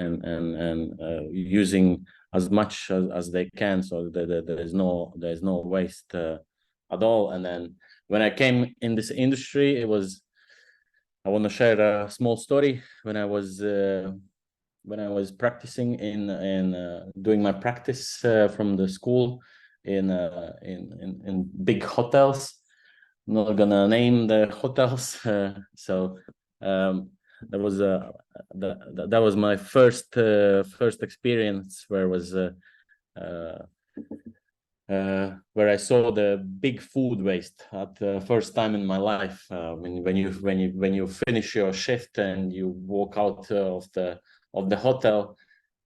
using as much as they can, so that there's no waste at all. And then when I came in this industry, I want to share a small story. When I was practicing in doing my practice from the school in big hotels. I'm not gonna name the hotels. So that was my first experience where I saw the big food waste at the first time in my life. When you finish your shift and you walk out of the hotel,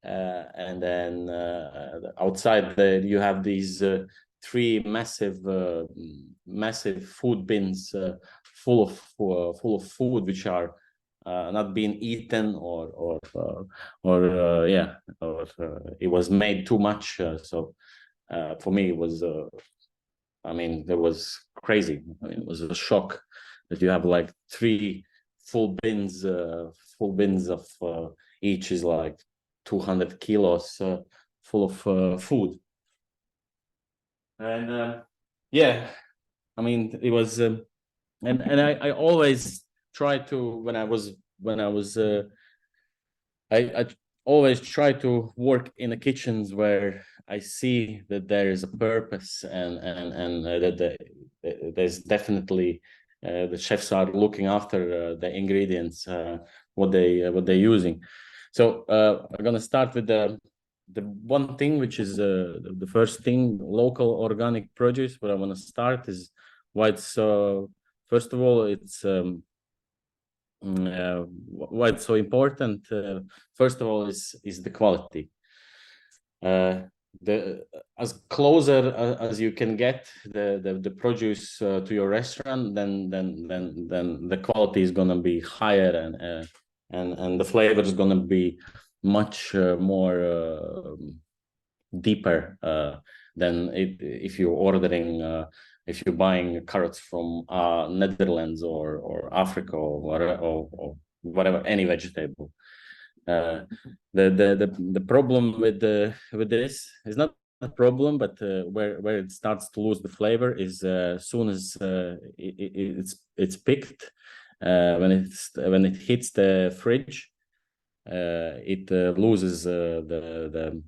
and then outside you have these three massive food bins full of food which are not being eaten or it was made too much. So for me it was it was crazy. It was a shock that you have like three full bins of each is like 200 kilos full of food. And yeah, it was and I always try to I always try to work in the kitchens where I see that there is a purpose and that there's definitely the chefs are looking after the ingredients, what they're using. So I'm gonna start with the one thing, which is the first thing, local organic produce. What I want to start is why it's first of all it's why it's so important. First of all is the quality. as closer as you can get the produce to your restaurant, then the quality is gonna be higher, and the flavor is gonna be much more deeper than if you're ordering if you're buying carrots from Netherlands or Africa or whatever, any vegetable. The problem with this is not a problem, but where it starts to lose the flavor is as soon as it's picked, when it hits the fridge, it loses the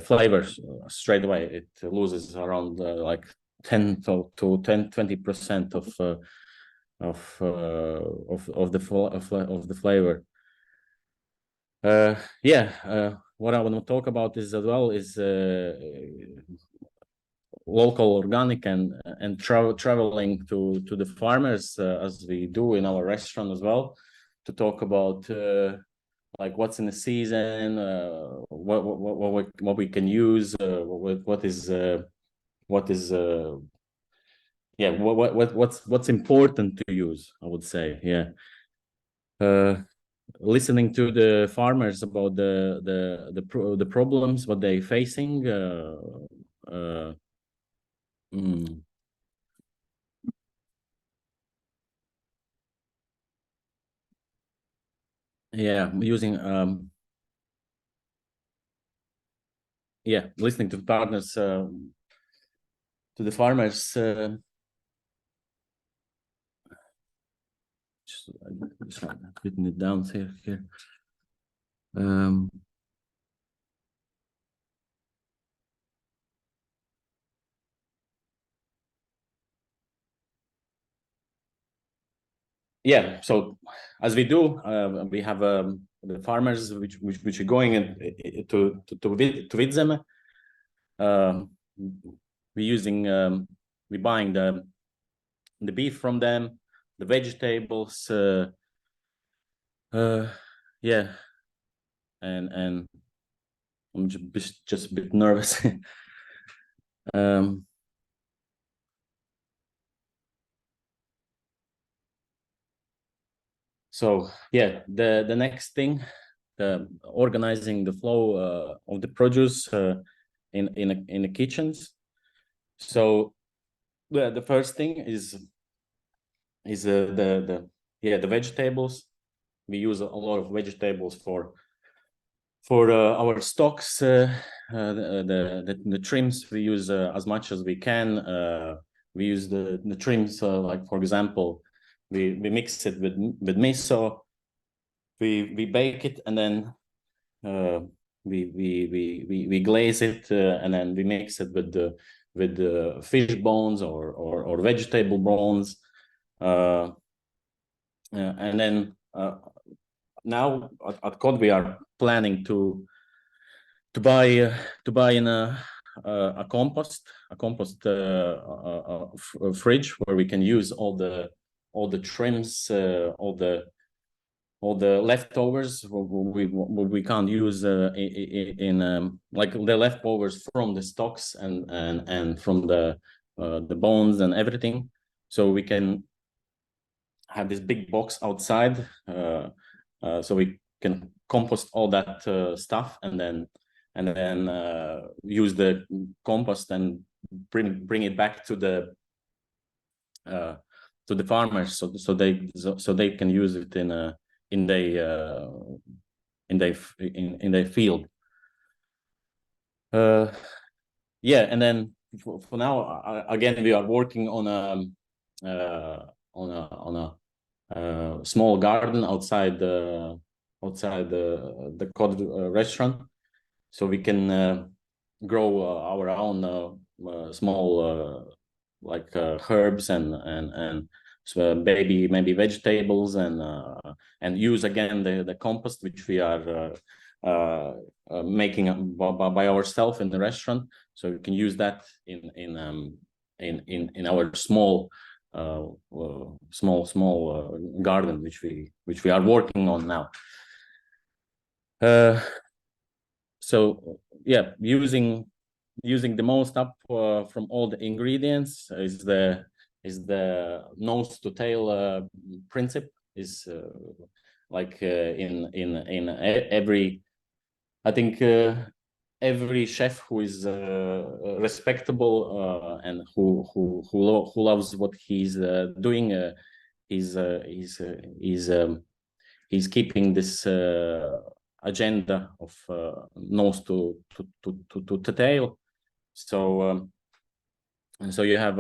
flavors straight away. It loses around like 10-20% of the flavor. What I want to talk about is as well is local organic and traveling to the farmers as we do in our restaurant as well, to talk about like what's in the season, what we can use, what's important to use, I would say. Listening to the farmers about the problems what they're facing, using listening to partners, to the farmers, just written it down here. So as we do, we have the farmers which are going to Vidzeme. We're buying the beef from them, the vegetables, and I'm just a bit nervous. So the next thing, organizing the flow of the produce in the kitchens. So the first thing is the vegetables. We use a lot of vegetables for our stocks. The trims we use as much as we can. We use the trims like, for example, we mix it with miso. We bake it, and then we glaze it, and then we mix it with the fish bones or vegetable bones, and then now at Cod we are planning to buy in a compost fridge where we can use all the trims, all the leftovers we can't use in like the leftovers from the stocks and from the bones and everything, so we can have this big box outside, so we can compost all that stuff, and then use the compost and bring it back to the farmers, so they can use it in their field. And then for now, again, we are working on a small garden outside the Cod restaurant, so we can grow our own small like herbs and maybe vegetables, and use again the compost which we are making by ourselves in the restaurant, so we can use that in our small garden which we are working on now. So yeah, using the most up from all the ingredients is the nose to tail principle. Is like in every, I think every chef who is respectable and who loves what he's doing, he's keeping this agenda of nose to tail. So and so you have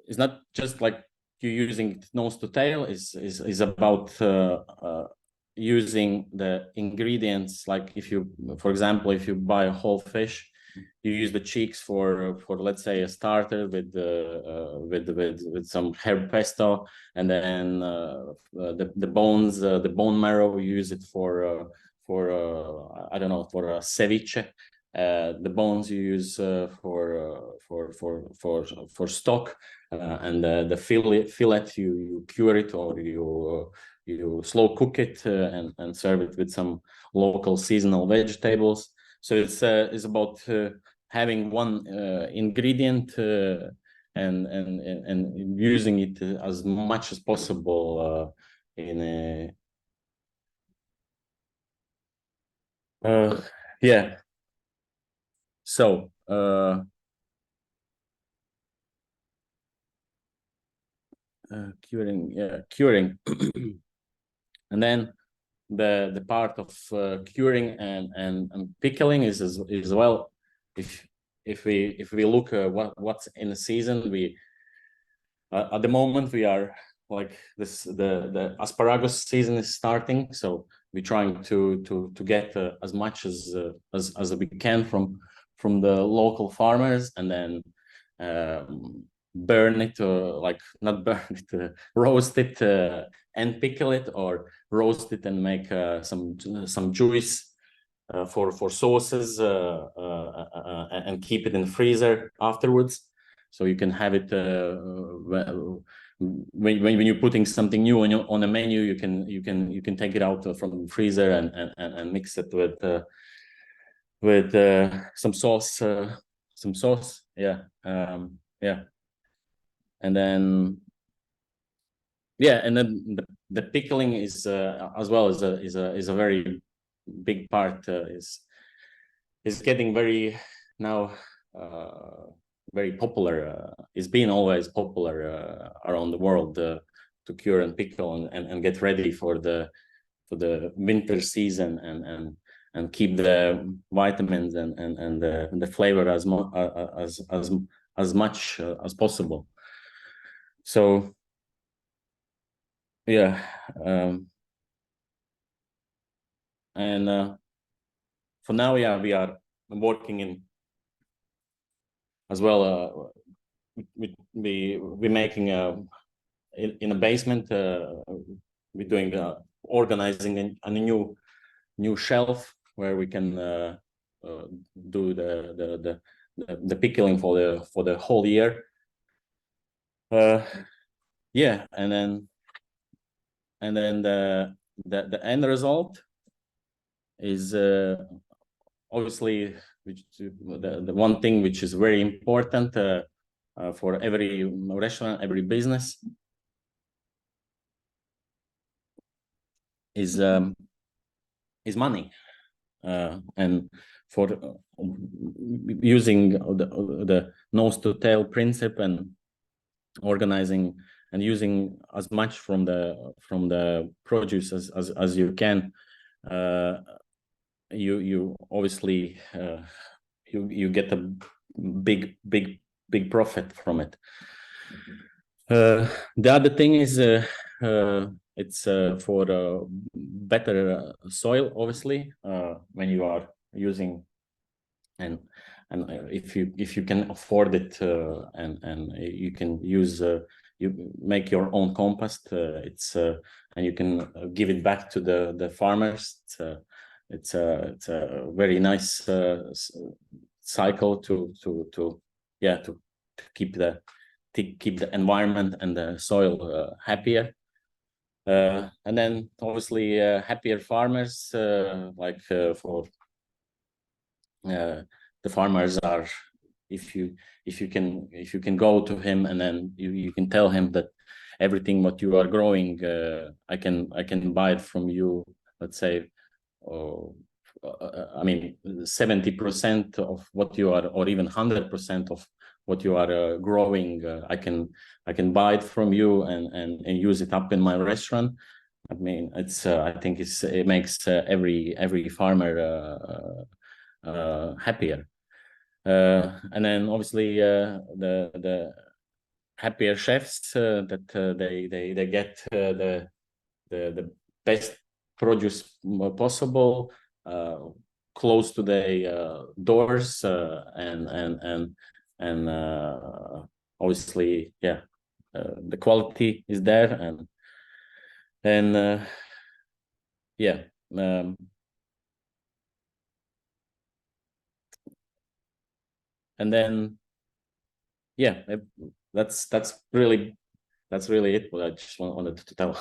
it's not just like you using nose to tail, is about using the ingredients. Like if you, for example, if you buy a whole fish, you use the cheeks for let's say a starter with some herb pesto, and then the bones, the bone marrow, you use it for I don't know, for a ceviche. The bones you use for stock, and the fillet you cure it, or you slow cook it and serve it with some local seasonal vegetables. So it's about having one ingredient and using it as much as possible in a yeah. So curing and then the part of curing and pickling is as well. If we look what's in the season, we at the moment we are like this, the asparagus season is starting, so we're trying to get as much as we can from the local farmers, and then burn it, like not burn it, roast it and pickle it, or roast it and make some juice for sauces and keep it in the freezer afterwards, so you can have it when you're putting something new on a menu, you can take it out from the freezer and mix it with some sauce, yeah. And then and then the pickling is as well is a very big part, is getting very now very popular. It's been always popular around the world to cure and pickle and get ready for the winter season and keep the vitamins and the flavor as much as possible. So yeah, and for now, yeah, we are working in as well. We're making in a basement. We're doing organizing a new shelf where we can do the pickling for the whole year. Yeah, and then the end result is obviously the one thing which is very important for every restaurant, every business, is money, and for using the nose to tail principle and organizing and using as much from the produce as you can, you obviously you get a big profit from it. The other thing is it's for better soil, obviously, when you are using and if you can afford it, and you can use you make your own compost, it's and you can give it back to the farmers. It's a very nice cycle to keep the environment and the soil happier, and then obviously happier farmers, like for the farmers are, if you can go to him and then you can tell him that everything what you are growing, I can buy it from you, let's say, I mean 70% of what you are, or even 100% of what you are growing, I can buy it from you and use it up in my restaurant. I mean, it's I think it makes every farmer happier. And then obviously the happier chefs that they get the best produce possible close to the doors, and obviously, yeah, the quality is there, and yeah. And then, yeah, that's really it. What I just wanted to tell.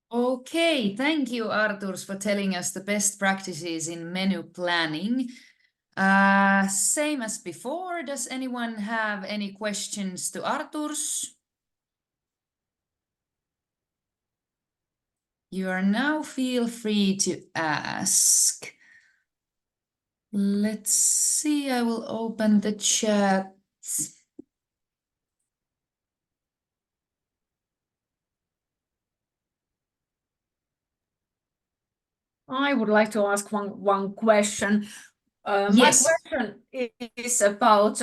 Okay, thank you, Arturs, for telling us the best practices in menu planning. Same as before, does anyone have any questions to Arturs? You are now feel free to ask. Let's see, I will open the chat. I would like to ask one question. Yes. My question is about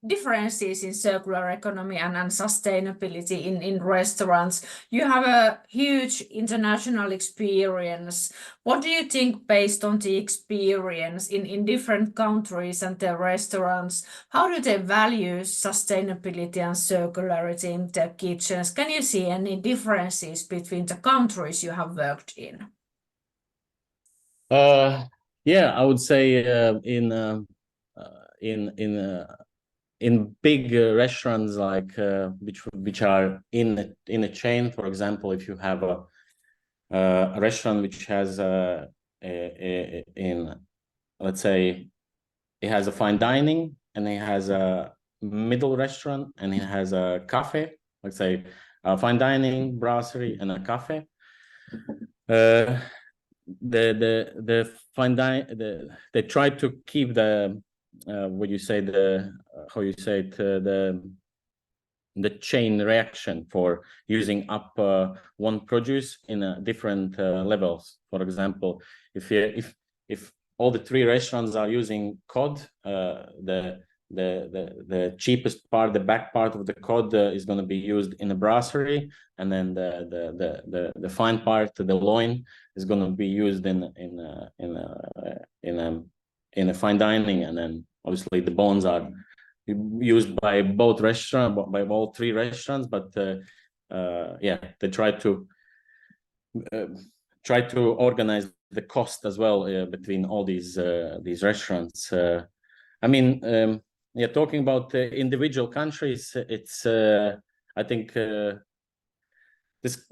differences in circular economy and sustainability in restaurants. You have a huge international experience. What do you think, based on the experience in different countries and their restaurants, how do they value sustainability and circularity in their kitchens? Can you see any differences between the countries you have worked in? Yeah, I would say in big restaurants, like which are in a chain. For example, if you have a restaurant which has let's say it has a fine dining, and it has a middle restaurant, and it has a cafe. Let's say a fine dining, brasserie, and a cafe. The fine dining, they try to keep the what you say, the how you say it, the chain reaction for using up one produce in different levels. For example, if all the three restaurants are using cod, the cheapest part, the back part of the cod, is going to be used in a brasserie, and then the fine part, the loin, is going to be used in a fine dining, and then obviously the bones are used by both restaurants, by all three restaurants. But yeah, they try to organize the cost as well between all these restaurants. I mean, yeah, talking about individual countries, it's I think the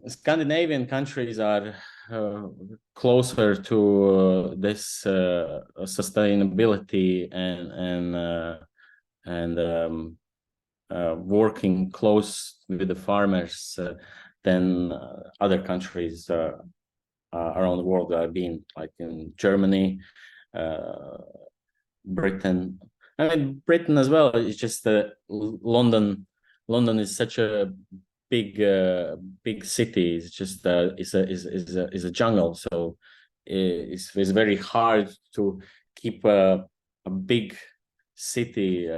Scandinavian countries are closer to this sustainability and working close with the farmers than other countries around the world. I've been, like, in Germany, Britain. I mean, Britain as well. It's just London is such a big city. It's just is a jungle. So it's very hard to keep a big city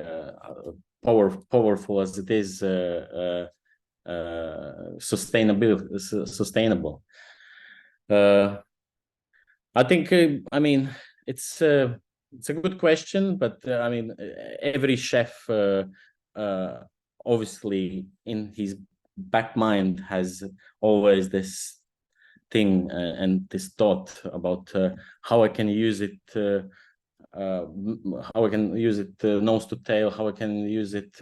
powerful as it is sustainable. I think I mean, it's a good question, but I mean, every chef obviously in his back mind has always this thing and this thought about how I can use it how I can use it nose to tail, how I can use it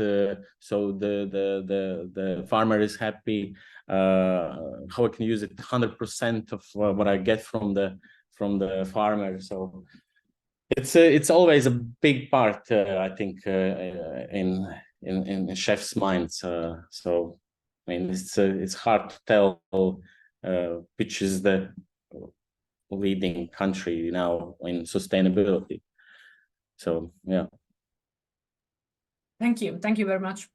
so the farmer is happy, how I can use it 100% of what I get from the farmer. So it's always a big part, I think, in chef's minds. So I mean, it's hard to tell which is the leading country now in sustainability. So yeah. Thank you very much.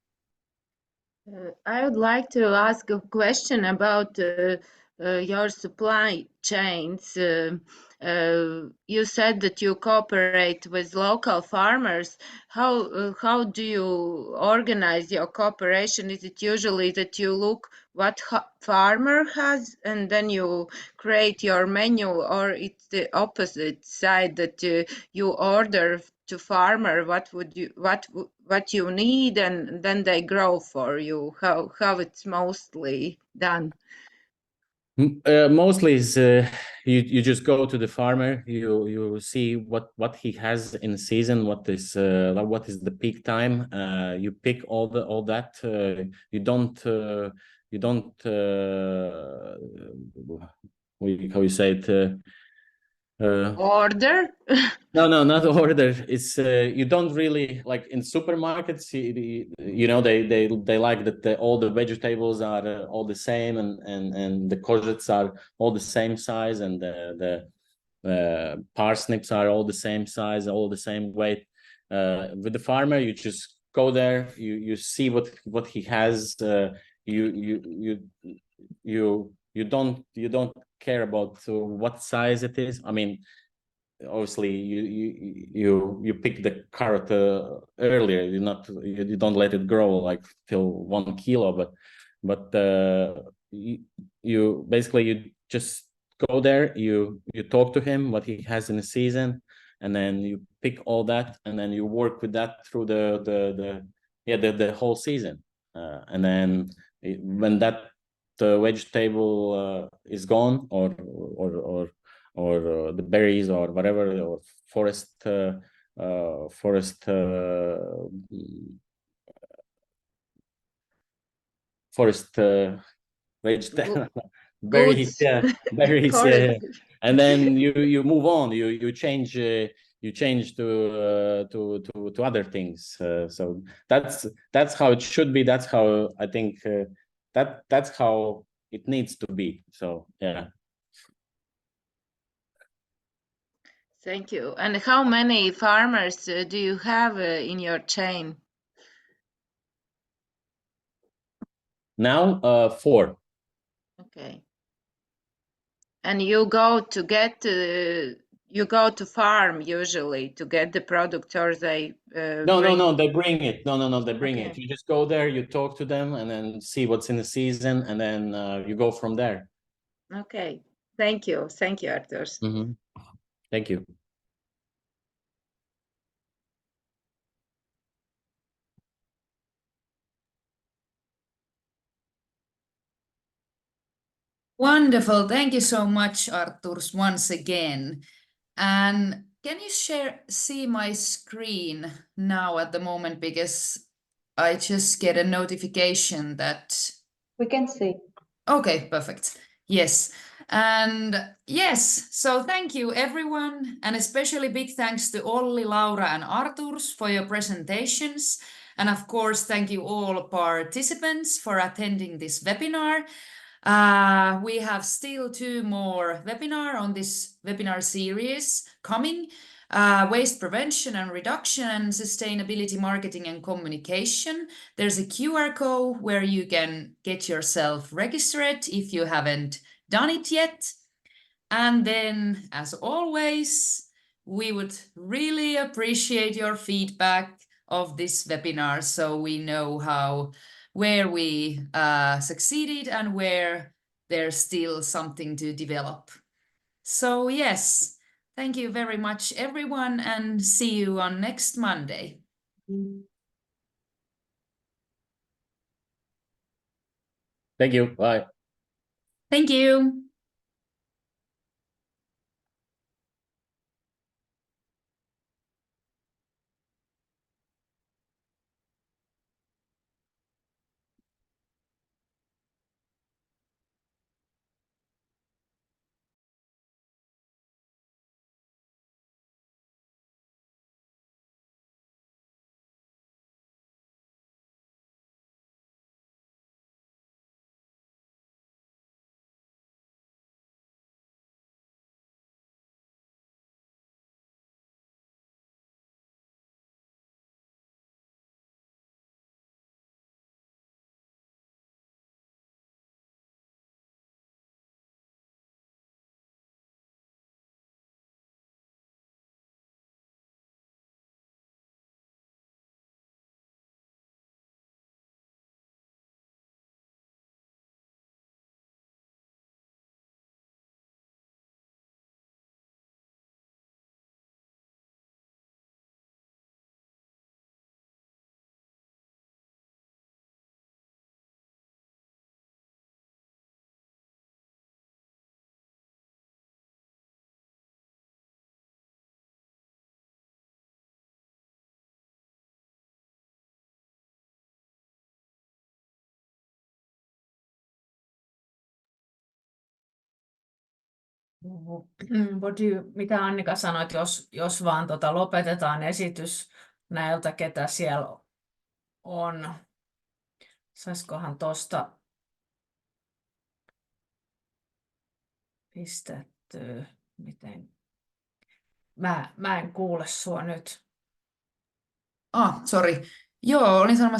I would like to ask a question about your supply chains. You said that you cooperate with local farmers. How do you organize your cooperation? Is it usually that you look what farmer has and then you create your menu, or it's the opposite side that you order to farmer what you need and then they grow for you? How it's mostly done? Mostly is you just go to the farmer, you see what he has in season, what is the peak time, you pick all that, you don't how you say it, Order? no, not order. It's you don't really like in supermarkets. You know, they like that all the vegetables are all the same, and the courgettes are all the same size, and the parsnips are all the same size, all the same weight. With the farmer, you just go there, you see what he has. You don't care about what size it is. I mean, obviously you pick the carrot earlier. You don't let it grow like till 1 kilo, but you basically you just go there, you talk to him what he has in the season, and then you pick all that, and then you work with that through the whole season, and then when that vegetable is gone, or the berries or whatever, or forest vegetable berries, yeah, berries, yeah. And then you move on, you change to other things. So that's how it should be. That's how I think that's how it needs to be. So yeah. Thank you. And how many farmers do you have in your chain? Now 4. Okay. And you go to farm usually to get the product, or they No, they bring it. No, they bring Okay. it. You just go there, you talk to them, and then see what's in the season, and then you go from there. Okay. Thank you, Artur. Thank you. Wonderful. Thank you so much, Arturs, once again. And can you see my screen now at the moment, because I just get a notification that... We can see. Okay, perfect. Yes. And yes, so thank you everyone, and especially big thanks to Olli, Laura and Arturs for your presentations. And of course, thank you all participants for attending this webinar. We have still 2 more webinars on this webinar series coming. Waste prevention and reduction and sustainability marketing and communication. There's a QR code where you can get yourself registered if you haven't done it yet. And then, as always, we would really appreciate your feedback of this webinar, so we know where we succeeded and where there's still something to develop. So yes, thank you very much everyone, and see you on next Monday. Thank you. Bye. Thank you. Mitä Annika sanoit, jos vaan lopetetaan esitys näiltä, ketä siellä on? Saisikohan tuosta pistettyä? Miten? Mä en kuule sua nyt. Sorry. Joo, olin sanomassa